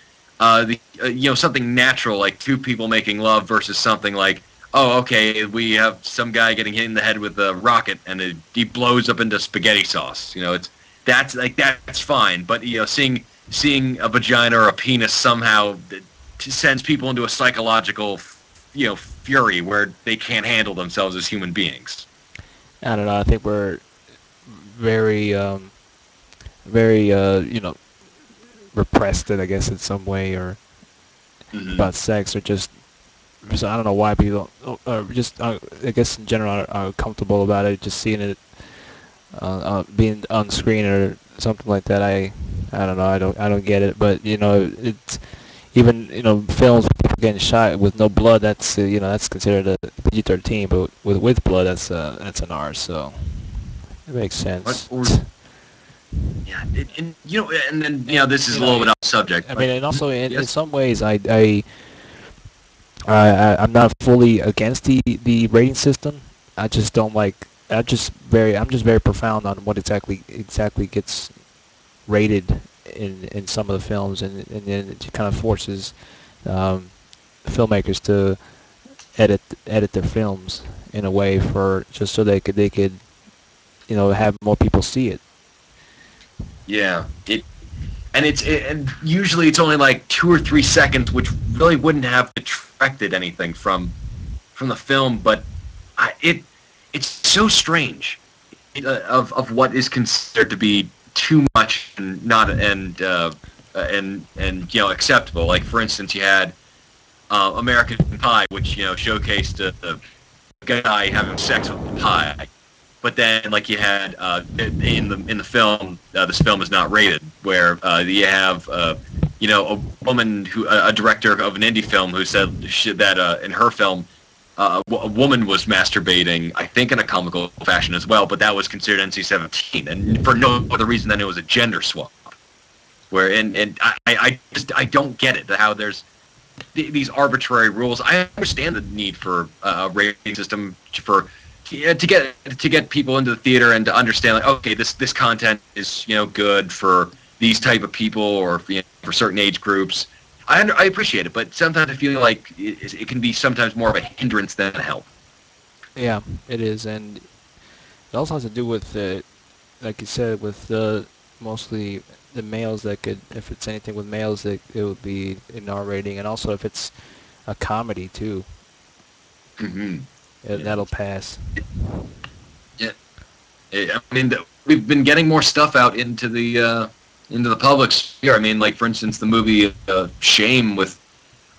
something natural like two people making love versus something like, oh, okay, we have some guy getting hit in the head with a rocket and he blows up into spaghetti sauce. That's fine, but seeing a vagina or a penis somehow sends people into a psychological fury where they can't handle themselves as human beings. I don't know. I think we're very repressed it, I guess, in some way, or about sex, or just I don't know why people just I guess in general are comfortable about it, just seeing it being on screen or something like that. I don't know. I don't get it, but it's even films with people getting shot with no blood. That's that's considered a PG-13, but with blood, that's an R. So it makes sense. Yeah, and then this is a little bit off subject. I mean, and also in some ways, I'm not fully against the rating system. I just don't like. I'm just very profound on what exactly gets rated in some of the films, and then it kind of forces filmmakers to edit their films in a way for just so they could have more people see it. Yeah, and usually it's only like 2 or 3 seconds, which really wouldn't have detracted anything from the film. But it's so strange of what is considered to be too much and not acceptable. Like for instance, you had American Pie, which showcased a guy having sex with a pie. But then, like you had in the film, this film is not rated, where you have a woman a director of an indie film who said that in her film, a woman was masturbating, I think in a comical fashion as well, but that was considered NC-17, and for no other reason than it was a gender swap. Where and I don't get it, how there's these arbitrary rules. I understand the need for a rating system to get people into the theater and to understand, like, okay, this content is good for these type of people or for certain age groups. I appreciate it, but sometimes I feel like it can be sometimes more of a hindrance than a help. Yeah, it is, and it also has to do with like you said, with mostly the males that could, if it's anything with males, it would be an R rating, and also if it's a comedy too. Mm-hmm. That'll pass. Yeah, I mean, we've been getting more stuff out into the public sphere. I mean, like for instance, the movie Shame with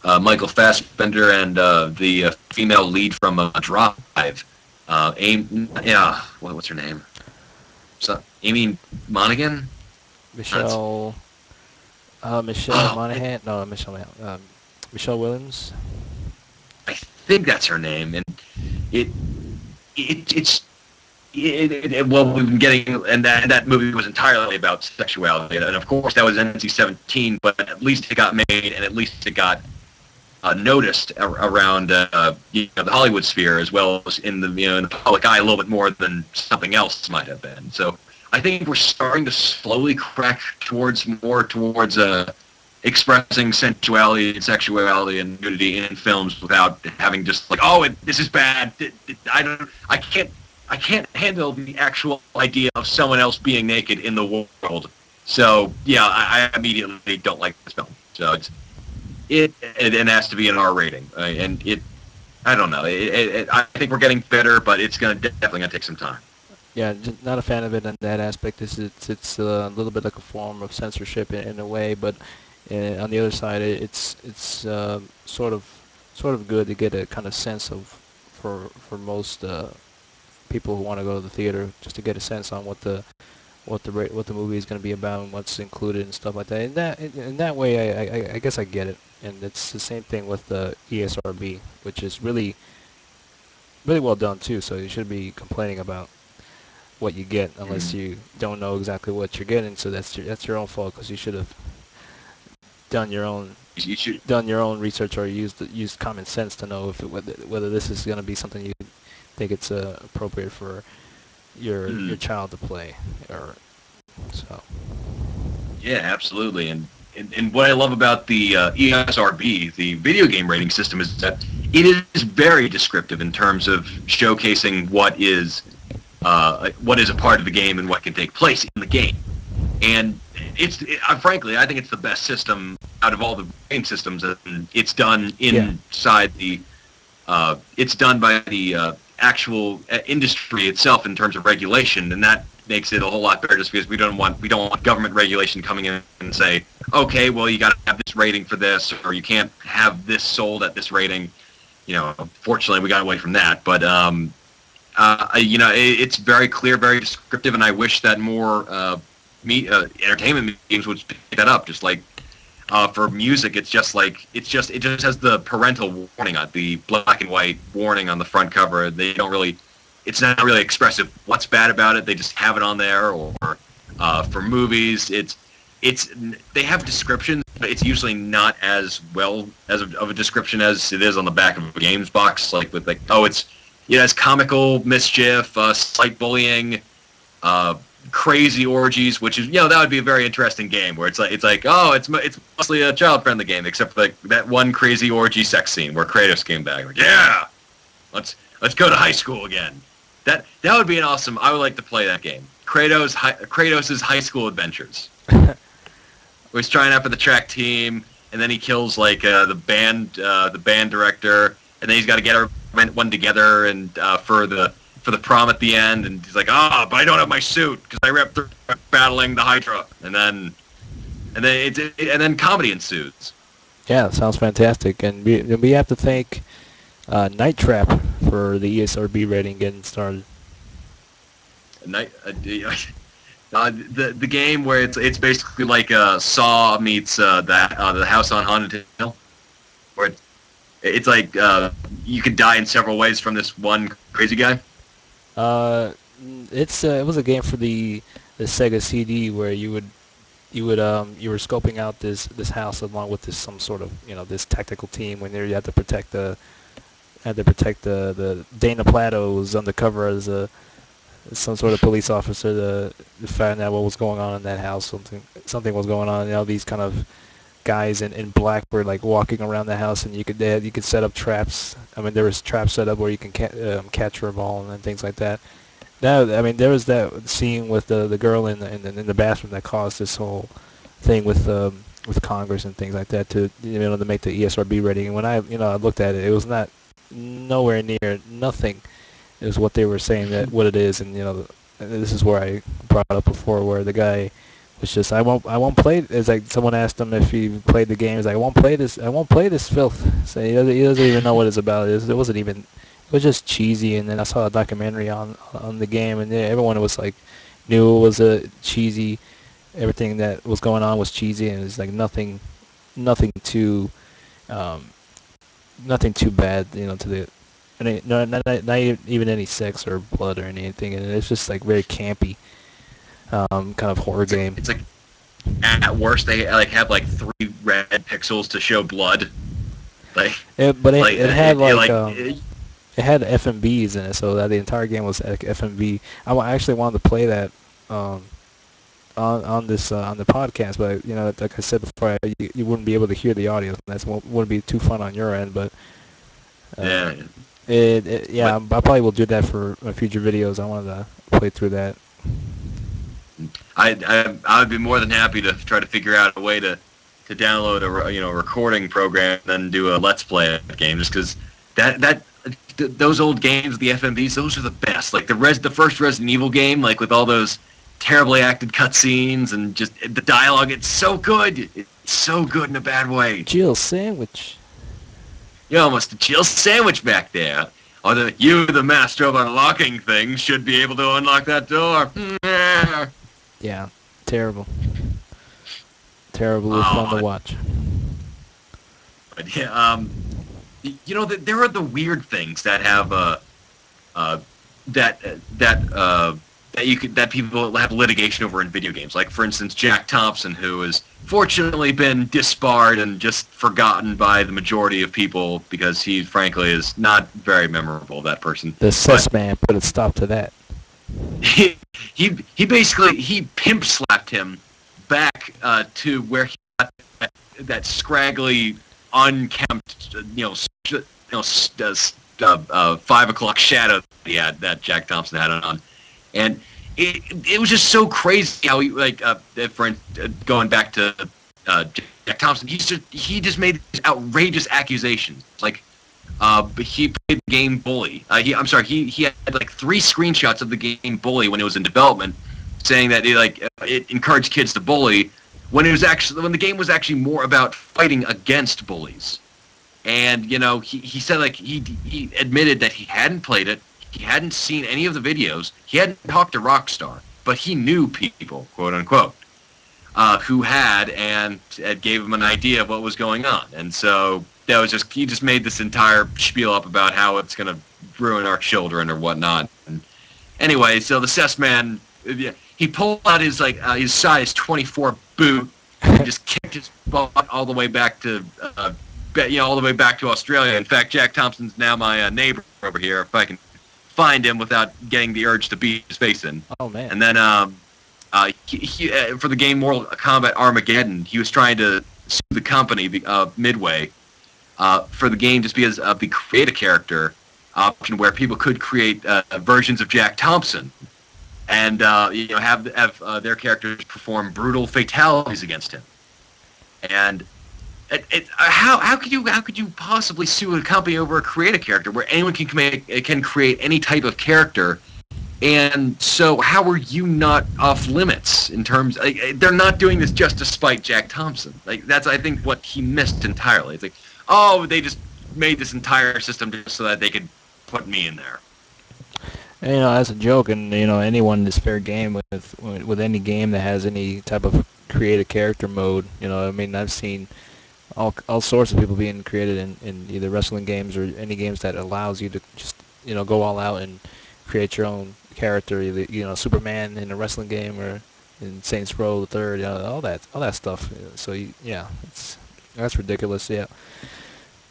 Michael Fassbender and the female lead from Drive. Yeah, what's her name? So, Amy Monaghan? That's, Michelle, Michelle oh, Monaghan. No, Michelle Williams. I think that's her name, and it it's well, we've been getting, and that movie was entirely about sexuality, and of course that was NC-17, but at least it got made, and at least it got noticed around the Hollywood sphere, as well as in the in the public eye a little bit more than something else might have been. So I think we're starting to slowly crack towards expressing sensuality and sexuality and nudity in films without having just like, oh, this is bad. I can't handle the actual idea of someone else being naked in the world. So yeah, I immediately don't like this film. So it has to be an R rating, and I don't know. I think we're getting better, but it's definitely gonna take some time. Yeah, not a fan of it in that aspect. It's a little bit like a form of censorship in a way, but on the other side, it's sort of good to get a kind of sense of for most people who want to go to the theater, just to get a sense on what the movie is going to be about and what's included and stuff like that. In that way, I guess I get it. And it's the same thing with the ESRB, which is really well done too. So you shouldn't be complaining about what you get unless you don't know exactly what you're getting. So that's your own fault, because you should have done your own You should. done your own research, or used common sense to know if whether this is going to be something you think it's appropriate for your child to play, or so. Yeah, absolutely. And what I love about the ESRB, the video game rating system, is that it is very descriptive in terms of showcasing what is a part of the game and what can take place in the game. And frankly, I think it's the best system out of all the game systems. And it's done inside the. It's done by the actual industry itself in terms of regulation, and that makes it a whole lot better, just because we don't want government regulation coming in and say, okay, well, you got to have this rating for this, or you can't have this sold at this rating. Fortunately, we got away from that, but it's very clear, very descriptive, and I wish that more entertainment mediums would pick that up. Just like for music, it just has the parental warning on the black and white warning on the front cover. It's not really expressive what's bad about it. They just have it on there. Or for movies, they have descriptions, but it's usually not as well as of a description as it is on the back of a games box. It's comical mischief, slight bullying, crazy orgies, which is that would be a very interesting game where it's mostly a child-friendly game, except for that one crazy orgy sex scene where Kratos came back. Let's go to high school again. That would be an awesome. I would like to play that game. Kratos's high school adventures. Where he's trying out for the track team, and then he kills the band director, and then he's got to get everyone together and for the prom at the end, and he's like, but I don't have my suit because I rep battling the Hydra, and then comedy ensues. Yeah, sounds fantastic, and we have to thank Night Trap for the ESRB rating getting started. The game where it's basically like Saw meets the House on Haunted Hill, where it's like you could die in several ways from this one crazy guy. It was a game for the Sega CD where you were scoping out this house along with some sort of this tactical team. When you had to protect the Dana Plato was undercover as some sort of police officer to find out what was going on in that house. Something was going on. These kind of guys in black were walking around the house, and you could set up traps. I mean, there was traps set up where you can catch a ball and things like that. Now, I mean, there was that scene with the girl in the bathroom that caused this whole thing with Congress and things like that to make the ESRB rating. And when I looked at it, it was nowhere near nothing. It was what they were saying that what it is, and this is where I brought up before, where the guy was just I won't play it. It's like someone asked him if he played the game. He's like, I won't play this filth. So he doesn't even know what it's about. It wasn't even it was just cheesy. And then I saw a documentary on the game, and everyone was like knew it was a cheesy. Everything that was going on was cheesy, and it's like nothing too um, nothing too bad, to the not even any sex or blood or anything, and it's just like very campy, kind of horror game. It's like at worst they like have like 3 red pixels to show blood. Like, It had it, it had FMVs in it, so that the entire game was like FMV. Actually wanted to play that um, on this on the podcast, but like I said before, you wouldn't be able to hear the audio. That wouldn't be too fun on your end, but yeah. I probably will do that for my future videos. I wanted to play through that. I would be more than happy to try to figure out a way to download a recording program and then do a let's play of the game, just because those old games, the FMVs, those are the best. Like the first Resident Evil game, like with all those terribly acted cutscenes and just the dialogue, it's so good. It's so good in a bad way. Jill sandwich. You almost a Jill sandwich back there. Or the master of unlocking things, should be able to unlock that door. Yeah, terrible. Terribly fun to watch. But yeah, there are the weird things that have that people have litigation over in video games. Like, for instance, Jack Thompson, who has fortunately been disbarred and just forgotten by the majority of people because he, frankly, is not very memorable, that person. The Cess Man put a stop to that. He basically pimp slapped him back to where he got that scraggly, unkempt, 5 o'clock shadow that Jack Thompson had on. And it was just so crazy how he, going back to Jack Thompson, he just made these outrageous accusations. Like, he played the game Bully. He had like 3 screenshots of the game Bully when it was in development, saying that it encouraged kids to bully, when the game was actually more about fighting against bullies. And he said, like, he admitted that he hadn't played it. He hadn't seen any of the videos. He hadn't talked to Rockstar, but he knew people, quote unquote, who had, and it gave him an idea of what was going on. And so he just made this entire spiel up about how it's going to ruin our children or whatnot. And anyway, so the Cess Man, he pulled out his size 24 boot and just kicked his butt all the way back to Australia. In fact, Jack Thompson's now my neighbor over here. If I can find him without getting the urge to beat his face in. Oh man! And then for the game Mortal Kombat Armageddon, he was trying to sue the company, Midway, for the game just because of the create a character option, where people could create versions of Jack Thompson, and have their characters perform brutal fatalities against him. And how could you possibly sue a company over a create a character where anyone can create any type of character? And so how are you not off limits in terms? They're not doing this just to spite Jack Thompson. That's, I think, what he missed entirely. It's like, oh, they just made this entire system just so that they could put me in there. And, as a joke, and anyone is fair game with any game that has any type of create a character mode. I've seen all sorts of people being created in either wrestling games or any games that allows you to just go all out and create your own character, either Superman in a wrestling game or in Saints Row the Third, all that stuff. So that's ridiculous. Yeah.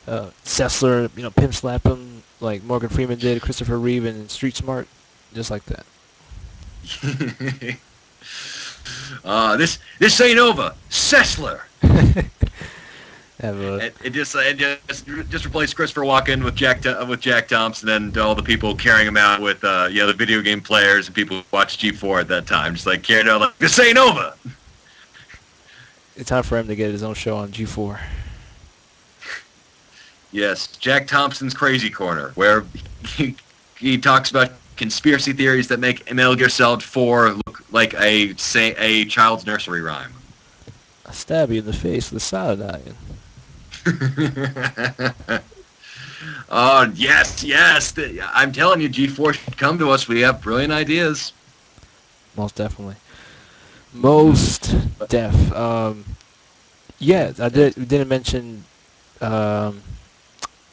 Sessler, pimp slap him like Morgan Freeman did Christopher Reeve in Street Smart, just like that. This ain't over, Sessler. It just replaced Christopher Walken with Jack Thompson and all the people carrying him out with the video game players and people who watched G4 at that time, just carried out like, this ain't over. It's time for him to get his own show on G4. Yes, Jack Thompson's Crazy Corner, where he talks about conspiracy theories that make Metal Gear Solid 4 look like a child's nursery rhyme. I stab you in the face with a solid iron. Oh, yes, yes. I'm telling you, G4 should come to us. We have brilliant ideas. Most definitely. Most def. Yeah, I didn't mention. Um,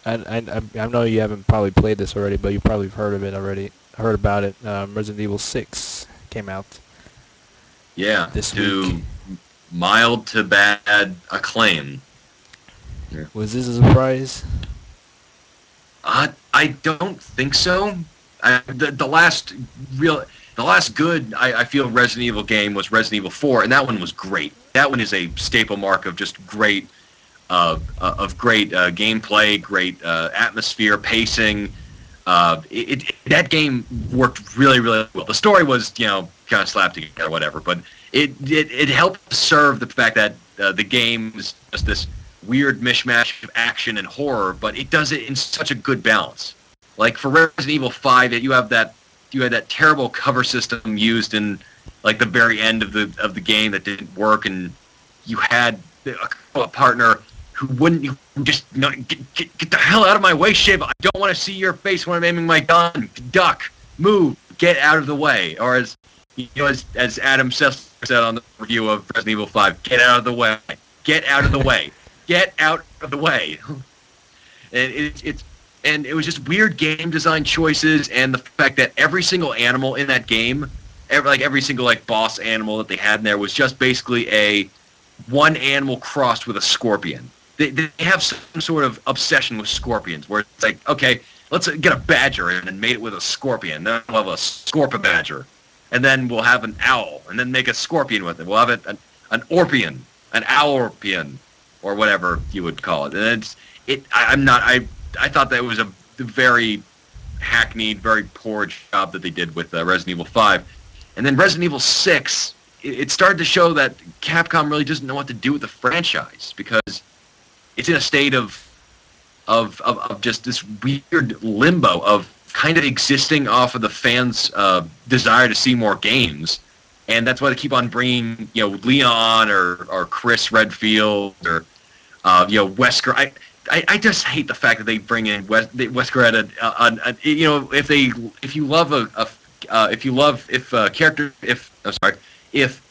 I know you haven't probably played this already, but you probably heard of it already. Heard about it. Resident Evil 6 came out Yeah, this week. to mild to bad acclaim. Yeah. Was this a surprise? I don't think so. The last good I feel Resident Evil game was Resident Evil 4, and that one was great. That one is a staple mark of just great gameplay, great atmosphere, pacing. That game worked really, really well. The story was, kind of slapped together, whatever, but it helped serve the fact that the game is just this weird mishmash of action and horror, but it does it in such a good balance. Like for Resident Evil 5, you had that terrible cover system used in like the very end of the game that didn't work, and you had a partner who get the hell out of my way, Shiv. I don't want to see your face when I'm aiming my gun. Duck, move, get out of the way. Or as Adam Sessler said on the review of Resident Evil 5, get out of the way. Get out of the way. Get out of the way. And it was just weird game design choices, and the fact that every single animal in that game, every single boss animal that they had in there was just basically one animal crossed with a scorpion. They have some sort of obsession with scorpions, where it's like, okay, let's get a badger and then mate it with a scorpion. Then we'll have a scorpibadger, and then we'll have an owl, and then make a scorpion with it. We'll have an orpion, an owlorpion, or whatever you would call it. And I thought that was a very hackneyed, very poor job that they did with Resident Evil 5. And then Resident Evil 6, it started to show that Capcom really doesn't know what to do with the franchise, because it's in a state of just this weird limbo of kind of existing off of the fans' desire to see more games. And that's why they keep on bringing, Leon or Chris Redfield or, Wesker. I just hate the fact that they bring in Wesker at if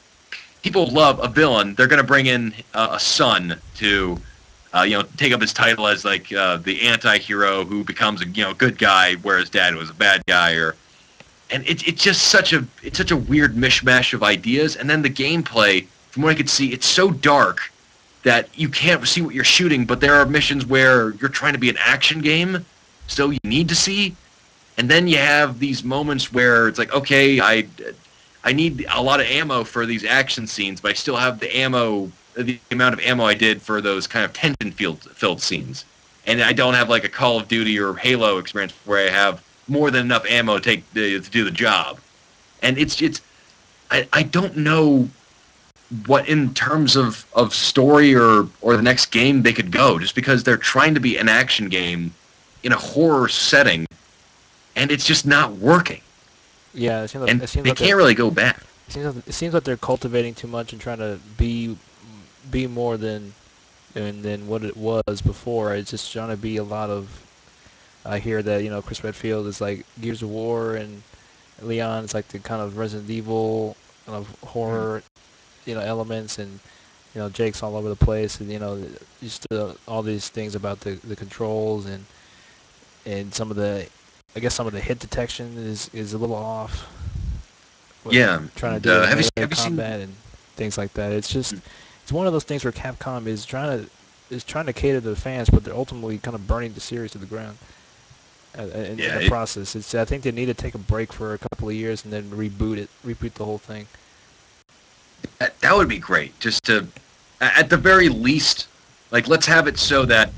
people love a villain, they're going to bring in a son to take up his title as the anti-hero who becomes a good guy, whereas dad was a bad guy, and it's just such a weird mishmash of ideas. And then the gameplay, from what I could see, it's so dark that you can't see what you're shooting, but there are missions where you're trying to be an action game, so you need to see. And then you have these moments where it's like, okay, I need a lot of ammo for these action scenes, but I still have the amount of ammo I did for those kind of tension-filled scenes. And I don't have a Call of Duty or Halo experience where I have more than enough ammo to do the job. And I don't know what in terms of story or the next game they could go, just because they're trying to be an action game in a horror setting, and it's just not working. Yeah, they can't really go back. It seems like they're cultivating too much and trying to be more than what it was before. It's just trying to be a lot of. I hear that Chris Redfield is like Gears of War, and Leon is like the kind of Resident Evil kind of horror. Elements, and Jake's all over the place, and just all these things about the controls and some of the hit detection is a little off. Yeah, trying to do melee combat and things like that. It's just it's one of those things where Capcom is trying to cater to the fans, but they're ultimately kind of burning the series to the ground. In the process, I think they need to take a break for a couple of years and then reboot the whole thing. That would be great. Just to, at the very least, let's have it so that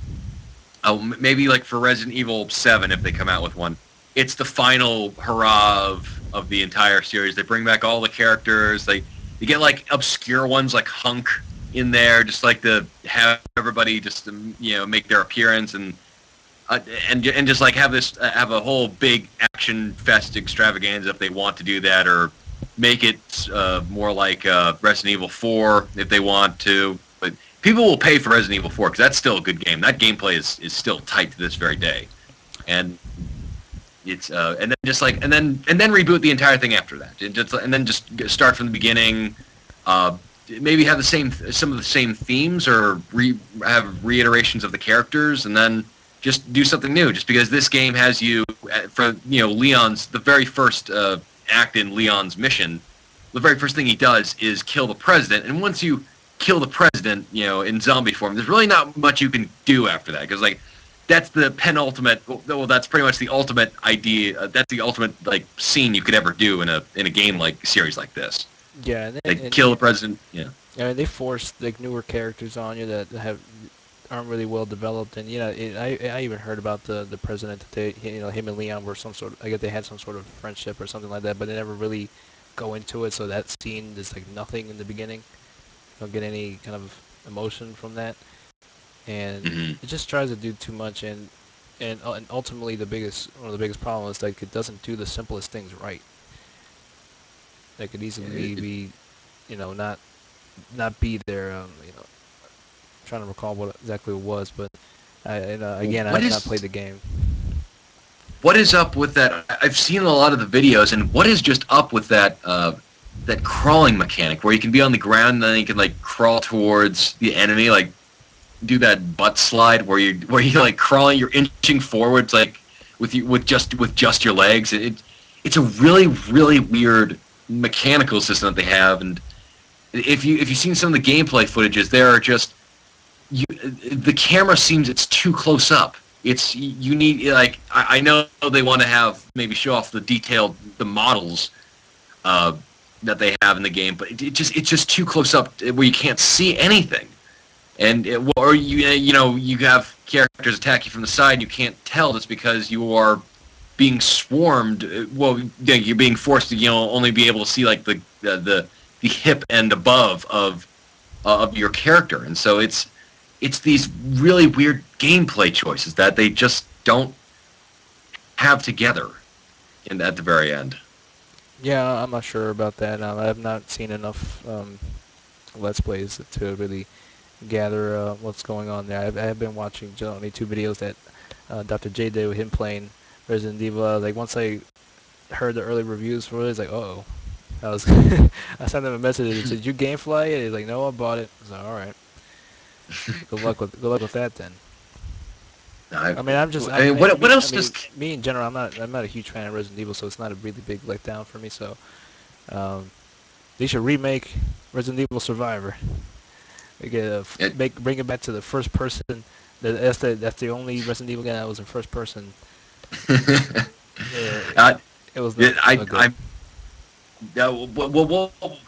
maybe for Resident Evil 7, if they come out with one, it's the final hurrah of the entire series. They bring back all the characters. They get obscure ones like Hunk in there, just to have everybody just make their appearance and just have a whole big action fest extravaganza if they want to do that, or make it more like Resident Evil 4 if they want to. But people will pay for Resident Evil 4 because that's still a good game. That gameplay is still tight to this very day, and it's and then just like and then reboot the entire thing after that, and then just start from the beginning. Maybe have some of the same themes or have reiterations of the characters, and then just do something new. Just because this game has you for Leon's the very first act in Leon's mission, the very first thing he does is kill the president, and once you kill the president, in zombie form, there's really not much you can do after that, because like that's the penultimate. Well, that's pretty much the ultimate idea. That's the ultimate like scene you could ever do in a game like series like this. Yeah, they kill the president. Yeah. I mean, they force like newer characters on you that aren't really well developed, and I even heard about the president that they him and Leon were some sort of, I guess they had some sort of friendship or something like that, but they never really go into it. So that scene is like nothing in the beginning. You don't get any kind of emotion from that, and it just tries to do too much, and ultimately one of the biggest problems is like it doesn't do the simplest things right. That could easily be, not be there. I'm trying to recall what exactly it was, but again, I have not played the game. What is up with that? I've seen a lot of the videos, and what is just up with that that crawling mechanic where you can be on the ground and then you can like crawl towards the enemy, like do that butt slide where you like crawling, you're inching forwards like with just your legs. It's a really weird mechanical system that they have, and if you've seen some of the gameplay footages, there are just the camera seems it's too close up. It's you need like I know they want to have maybe show off the models that they have in the game, but it's just too close up where you can't see anything, and you have characters attack you from the side and you can't tell just because you are being swarmed. Well, you're being forced to only be able to see like the hip end above of your character, and so it's these really weird gameplay choices that they just don't have together at the very end. Yeah, I'm not sure about that. I have not seen enough Let's Plays to really gather what's going on there. I have been watching only 2 videos that Dr. J did with him playing Resident Evil. Like once I heard the early reviews for it, it's like, uh-oh. I sent him a message and said, "Did you GameFly?" And he's like, "No, I bought it." I was like, "All right. Good luck with that then." I mean, what else does me in general? I'm not a huge fan of Resident Evil, so it's not a really big letdown for me. So, they should remake Resident Evil Survivor. Bring it back to the first person. That's the only Resident Evil game that was in first person. It was.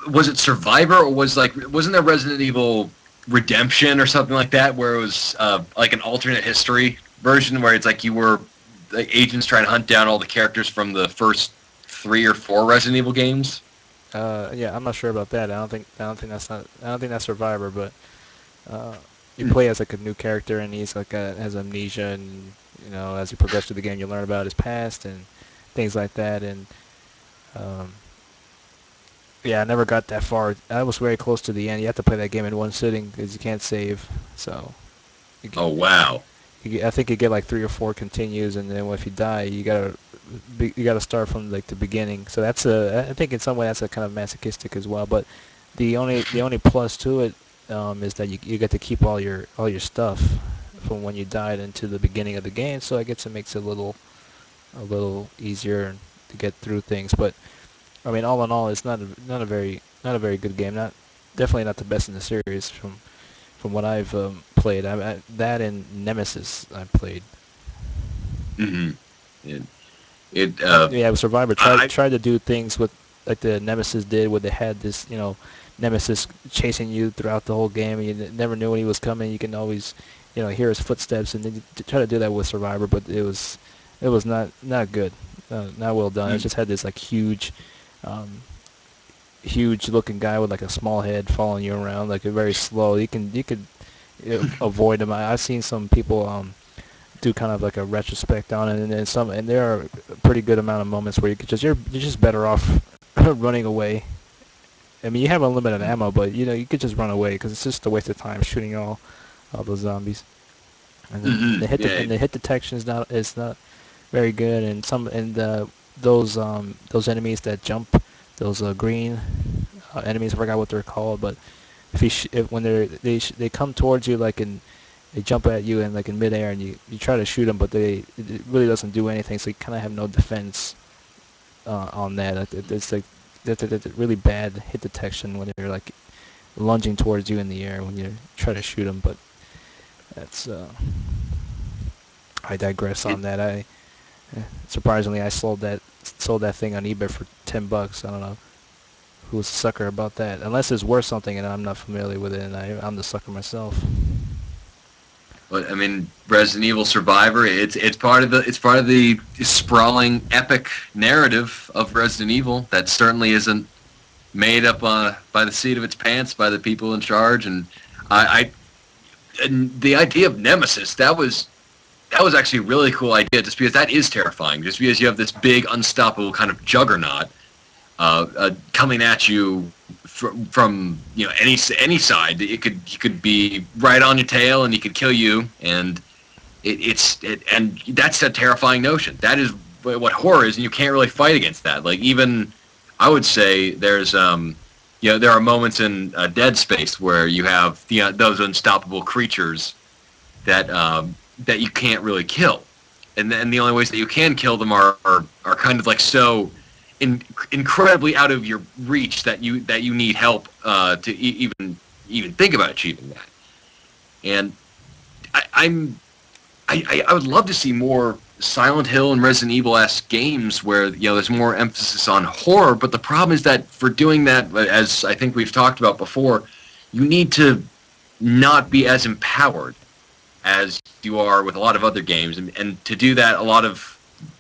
Was it Survivor, or wasn't there Resident Evil Redemption or something like that, where it was like an alternate history version where it's like you were the agents trying to hunt down all the characters from the first 3 or 4 Resident Evil games? Yeah, I'm not sure about that. I don't think that's Survivor, but you play as like a new character and he's like has amnesia, and as you progress through the game you learn about his past and things like that, and yeah, I never got that far. I was very close to the end. You have to play that game in one sitting because you can't save. So. Oh wow. I think you get like 3 or 4 continues, and then if you die, you gotta start from like the beginning. So that's I think in some way that's a kind of masochistic as well. But the only plus to it is that you get to keep all your stuff from when you died into the beginning of the game. So I guess it makes it a little easier to get through things. But I mean, all in all, it's not a very good game. Definitely not the best in the series from what I've played. That and Nemesis I played. Mm-hmm. Yeah, with Survivor tried to do things with like the Nemesis did, where they had this Nemesis chasing you throughout the whole game, and you never knew when he was coming. You can always hear his footsteps, and then you try to do that with Survivor, but it was not good, not well done. It just had this like huge looking guy with like a small head following you around, like very slow. You could avoid him. I've seen some people do kind of like a retrospect on it, and there are a pretty good amount of moments where you're just better off running away I mean, you have unlimited ammo, but you could just run away because it's just a waste of time shooting all those zombies. And then Hmm. Yeah. the hit detection is not very good, and those enemies that jump, those green enemies, I forgot what they're called, but if when they come towards you they jump at you and like in midair, and you try to shoot them, but it really doesn't do anything, so you kind of have no defense on that. It's like that's really bad hit detection when they're like lunging towards you in the air when you try to shoot them. But that's I digress It, on that. Surprisingly I sold that thing on eBay for $10. I don't know who's a sucker about that, unless it's worth something and I'm not familiar with it, and I'm the sucker myself. but I mean, Resident Evil Survivor. It's part of the sprawling epic narrative of Resident Evil that certainly isn't made up by the seat of its pants by the people in charge. And and the idea of Nemesis, that was actually a really cool idea, just because that is terrifying. Just because you have this big, unstoppable kind of juggernaut coming at you from any side. He could be right on your tail and he could kill you, and and that's a terrifying notion. That is what horror is, and you can't really fight against that. Like, even I would say there's there are moments in Dead Space where you have those unstoppable creatures that you can't really kill, and then the only ways that you can kill them are kind of like so incredibly out of your reach that you need help to even think about achieving that. And I would love to see more Silent Hill and Resident Evil-esque games where there's more emphasis on horror. But the problem is that for doing that, as I think we've talked about before, you need to not be as empowered as you are with a lot of other games. And to do that, a lot of,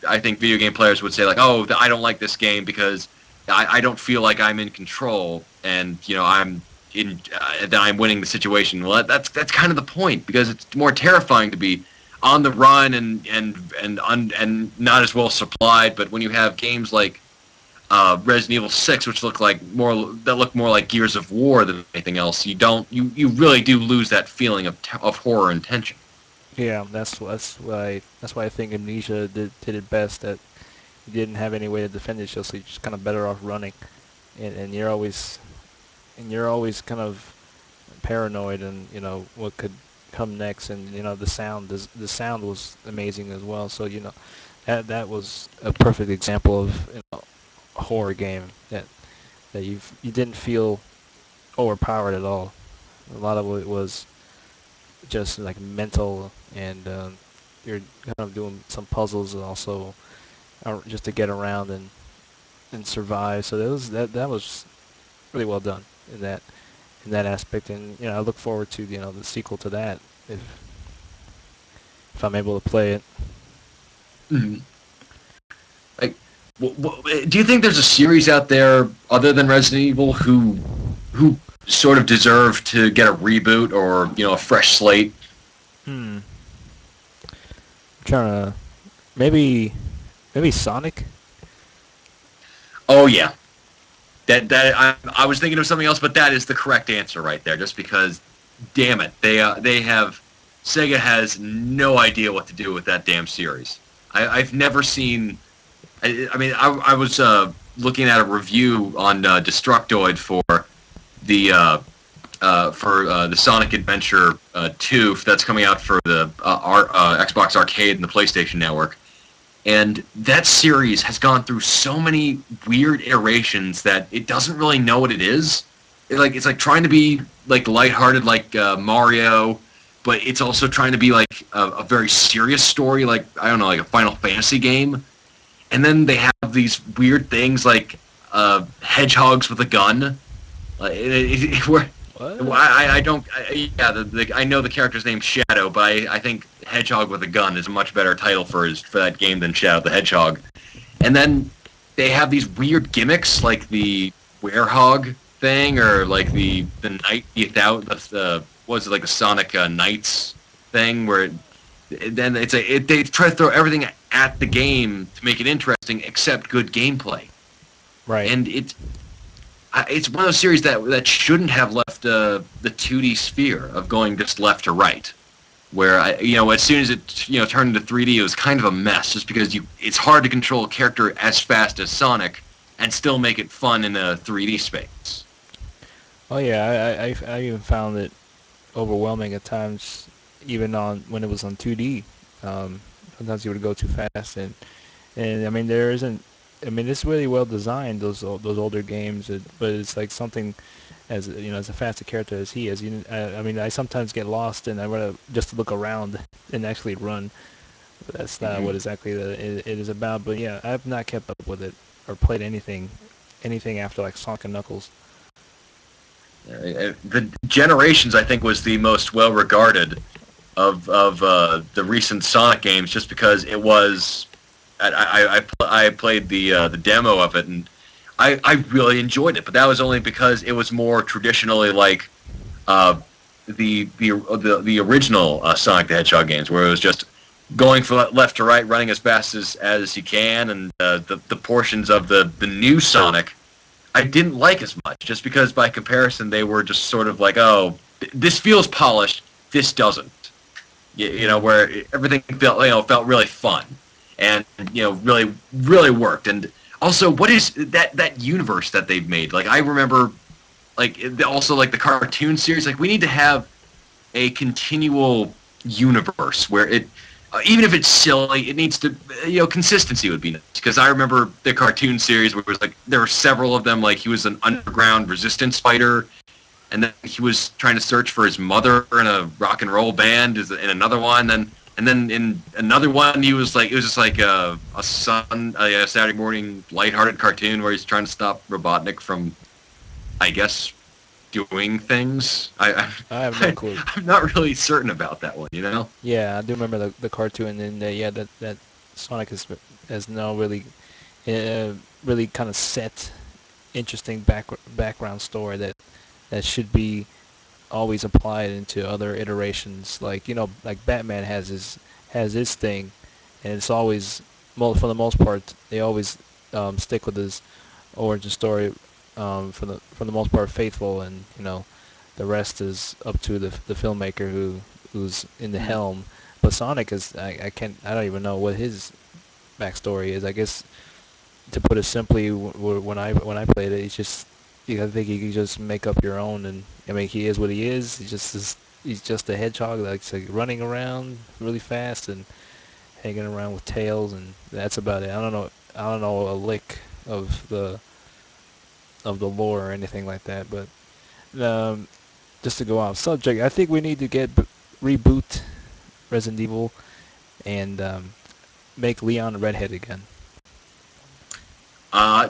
I think, video game players would say, like, oh, I don't like this game because I don't feel like I'm in control, and that I'm winning the situation. Well, that's kind of the point, because it's more terrifying to be on the run and not as well supplied. But when you have games like Resident Evil 6, which look more like Gears of War than anything else, you really do lose that feeling of horror and tension. Yeah, that's why I think Amnesia did it best. That you didn't have any way to defend yourself, so you're just kind of better off running, and you're always kind of paranoid, and what could come next, and the sound was amazing as well. So that was a perfect example of a horror game that you didn't feel overpowered at all. A lot of it was just like mental, and you're kind of doing some puzzles and also just to get around and survive. So that was really well done in that aspect, and I look forward to the sequel to that if I'm able to play it. Mhm. Like, do you think there's a series out there other than Resident Evil who sort of deserve to get a reboot or a fresh slate? I'm trying to maybe Sonic. Oh yeah, that I was thinking of something else, but that is the correct answer right there. Just because, damn it, they have Sega has no idea what to do with that damn series. I've never seen. I mean, I was looking at a review on Destructoid for the Sonic Adventure 2 that's coming out for the Xbox Arcade and the PlayStation Network. And that series has gone through so many weird iterations that it doesn't really know what it is. It's like trying to be like lighthearted like Mario, but it's also trying to be like a very serious story, like, I don't know, like a Final Fantasy game. And then they have these weird things like hedgehogs with a gun. Where I don't. I know the character's named Shadow, but I think Hedgehog with a Gun is a much better title for that game than Shadow the Hedgehog. And then they have these weird gimmicks like the Werehog thing, or like the Night Without was it like the Sonic Knights thing, where then they try to throw everything at the game to make it interesting, except good gameplay. Right. And it's one of those series that shouldn't have left the 2D sphere of going just left to right. Where as soon as it turned into 3D, it was kind of a mess, just because it's hard to control a character as fast as Sonic and still make it fun in a 3D space. Oh yeah, I even found it overwhelming at times, even on when it was on 2D. Sometimes you would go too fast, and I mean there isn't. I mean it's really well designed, those older games, but it's like something as as a faster character as he is. I mean I sometimes get lost and I want to just look around and actually run. But that's not what exactly it is about. But yeah, I've not kept up with it or played anything after like Sonic and Knuckles. The Generations, I think, was the most well-regarded of the recent Sonic games, just because it was. I played the demo of it, and I really enjoyed it. But that was only because it was more traditionally like the original Sonic the Hedgehog games, where it was just going from left to right, running as fast as you can, and the portions of the new Sonic I didn't like as much, just because by comparison they were just sort of like, oh, this feels polished, this doesn't. Where everything felt really fun, and really worked. And also, what is that universe that they've made? Like, I remember, also like the cartoon series. Like, we need to have a continual universe where it. Even if it's silly, it needs to, consistency would be nice. Because I remember the cartoon series where it was like, there were several of them, like he was an underground resistance fighter, and then he was trying to search for his mother in a rock and roll band in another one, and then in another one it was just like a Saturday morning lighthearted cartoon where he's trying to stop Robotnik from, I guess, doing things. I have no clue. I'm not really certain about that one, Yeah, I do remember the cartoon, and that Sonic has now really kind of set interesting background story that should be always applied into other iterations. Like like Batman has his thing, and it's always, for the most part, they always stick with his origin story. For the most part, faithful, and the rest is up to the filmmaker who's in the helm. But Sonic is I don't even know what his backstory is. I guess, to put it simply, when I played it, it's just I think you can just make up your own. And I mean, he is what he is. He's just a hedgehog that's like running around really fast and hanging around with Tails, and that's about it. I don't know a lick of the lore or anything like that. But just to go off subject, I think we need to reboot Resident Evil and make Leon a redhead again.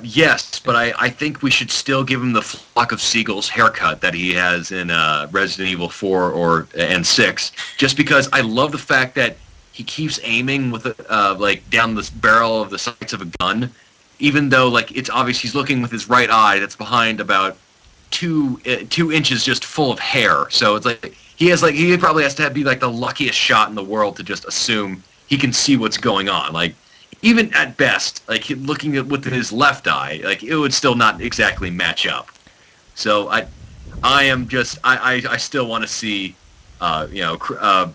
Yes, but I think we should still give him the Flock of Seagulls haircut that he has in Resident Evil 4 and 6, just because I love the fact that he keeps aiming with down the barrel of the sights of a gun, even though it's obvious he's looking with his right eye that's behind about 2 inches just full of hair. So it's like he probably has to be like the luckiest shot in the world to just assume he can see what's going on. Like, even at best, looking at with his left eye, it would still not exactly match up. So I still want to see I'm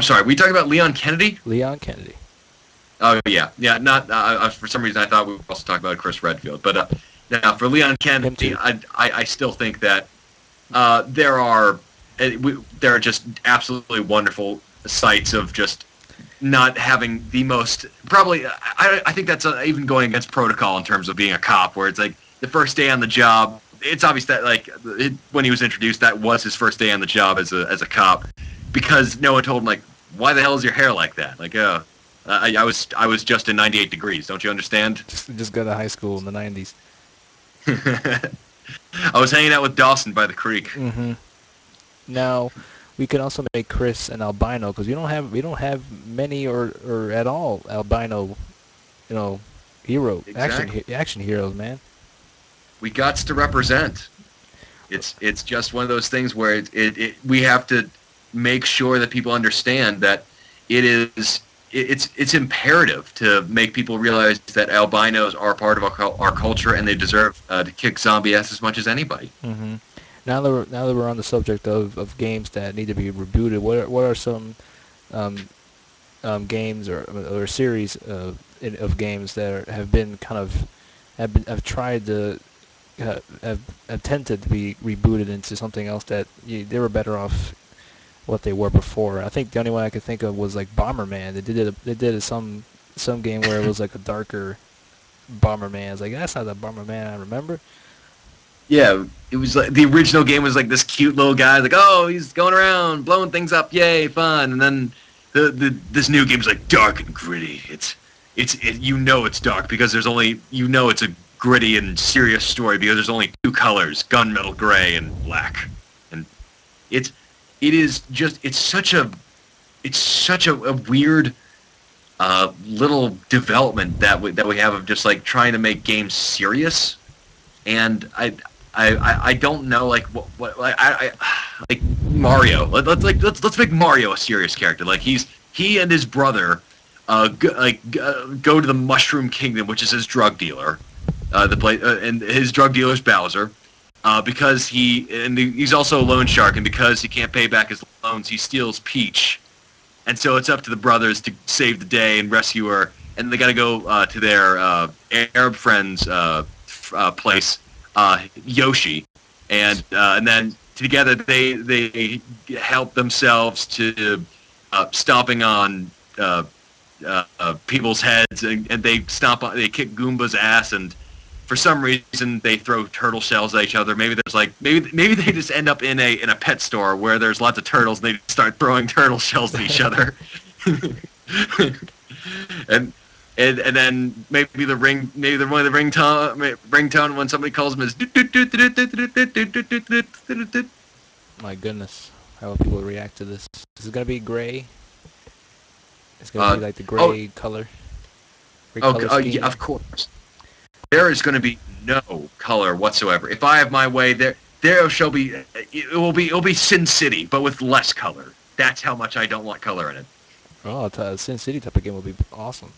sorry, we talking about Leon Kennedy? Leon Kennedy. Oh yeah. Not for some reason I thought we were also talking about Chris Redfield, but now for Leon Kennedy, I still think that there are just absolutely wonderful sights of just not having the most, probably, I think that's even going against protocol in terms of being a cop, where it's like the first day on the job. It's obvious that when he was introduced, that was his first day on the job as a cop, because no one told him why the hell is your hair like that? I was just in 98 Degrees. Don't you understand? Just got to high school in the 90s. I was hanging out with Dawson by the creek. Mm-hmm. Now, we can also make Chris an albino, because we don't have many or at all albino, hero Exactly. action heroes, man. We got to represent. It's just one of those things where we have to make sure that people understand that it is it's imperative to make people realize that albinos are part of our culture and they deserve to kick zombie ass as much as anybody. Hmm. Now that we're on the subject of games that need to be rebooted, what are some um, games or series of games that have been kind of have tried to have attempted to be rebooted into something else that they were better off what they were before. I think the only one I could think of was like Bomberman. They did some game where it was like a darker Bomberman. I was like, that's not the Bomberman I remember. Yeah, it was like the original game was like this cute little guy, like, oh, he's going around blowing things up, yay, fun. And then this new game is like dark and gritty. You know it's dark because there's only, you know it's a gritty and serious story because there's only two colors, gunmetal gray and black. And it is just it's such a a weird little development that we have of just like trying to make games serious. And I don't know like what like I like Mario. Let's make Mario a serious character. Like he and his brother go to the Mushroom Kingdom, which is his drug dealer. And his drug dealer's Bowser. Because he's also a loan shark, and because he can't pay back his loans, he steals Peach. And so it's up to the brothers to save the day and rescue her. And they got to go to their Arab friend's place, Yoshi, and then together they help themselves to stomping on people's heads, and they kick Goomba's ass, and for some reason they throw turtle shells at each other. Maybe there's like maybe they just end up in a pet store where there's lots of turtles and they start throwing turtle shells at each other. and then maybe the ringtone when somebody calls them is. My goodness, how will people react to this? Is it gonna be gray? It's gonna be like the gray color. Yeah, of course. There is going to be no color whatsoever. If I have my way, there shall be. It'll be Sin City, but with less color. That's how much I don't want color in it. Oh, a Sin City type of game would be awesome.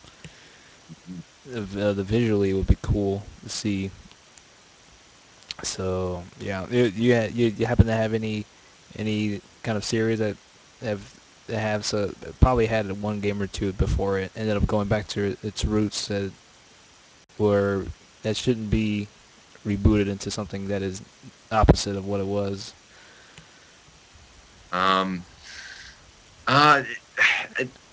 The visually would be cool to see. So yeah, you happen to have any kind of series that have so probably had one game or two before it ended up going back to its roots that shouldn't be rebooted into something that is opposite of what it was.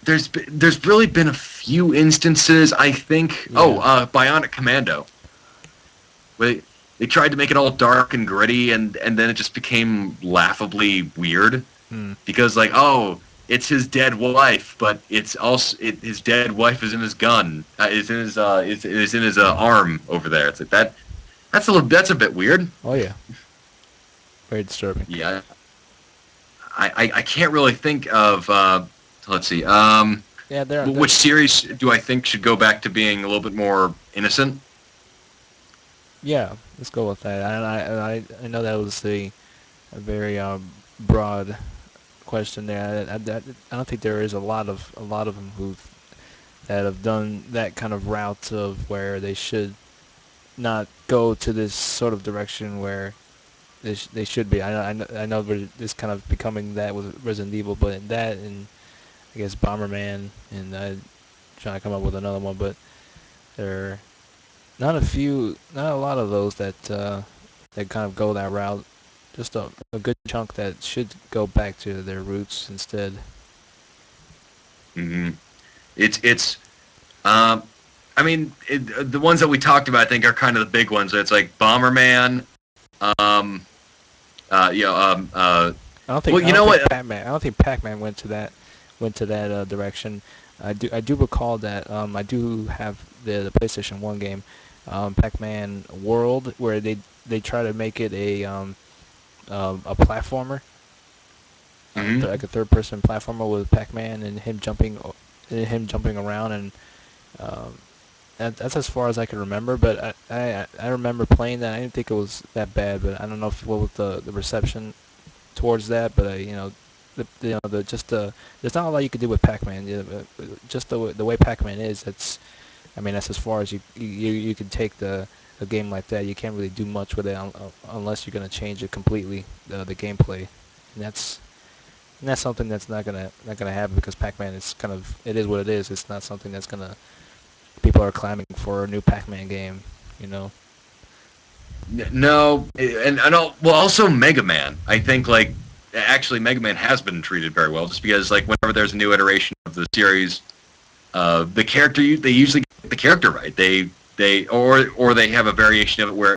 There's really been a few instances, I think. Yeah. Bionic Commando. They tried to make it all dark and gritty, and then it just became laughably weird. Because like, oh, it's his dead wife, but it's also his dead wife is in his gun. Is in his arm over there. It's like that. That's a bit weird. Oh yeah. Very disturbing. Yeah. I can't really think of. Let's see. Yeah, which series do I think should go back to being a little bit more innocent? Yeah, let's go with that. I know that was a very broad question there. I don't think there is a lot of them that have done that kind of route of where they should not go to this sort of direction where they should be. I know it's kind of becoming that with Resident Evil, but in that and I guess Bomberman, and I'm trying to come up with another one, but there are not a lot of those that kind of go that route. Just a good chunk that should go back to their roots instead. Mm-hmm. I mean, the ones that we talked about, I think, are kind of the big ones. It's like Bomberman. I don't think. Pac-Man. I don't think Pac-Man went to that direction. I do recall that I do have the PlayStation 1 game, Pac-Man World, where they try to make it a platformer, like a third-person platformer with Pac-Man and him jumping around, and that's as far as I can remember. But I remember playing that. I didn't think it was that bad, but I don't know what was the reception towards that. But there's not a lot you can do with Pac-Man. Just the way Pac-Man is, I mean, that's as far as you can take a game like that. You can't really do much with it unless you're gonna change it completely, the gameplay, and that's something that's not gonna happen because Pac-Man is it is what it is. It's not something that's gonna people are clamoring for a new Pac-Man game, you know. No, and well, also Mega Man. I think like actually Mega Man has been treated very well, just because like whenever there's a new iteration of the series, the character they usually get the character right. They or they have a variation of it where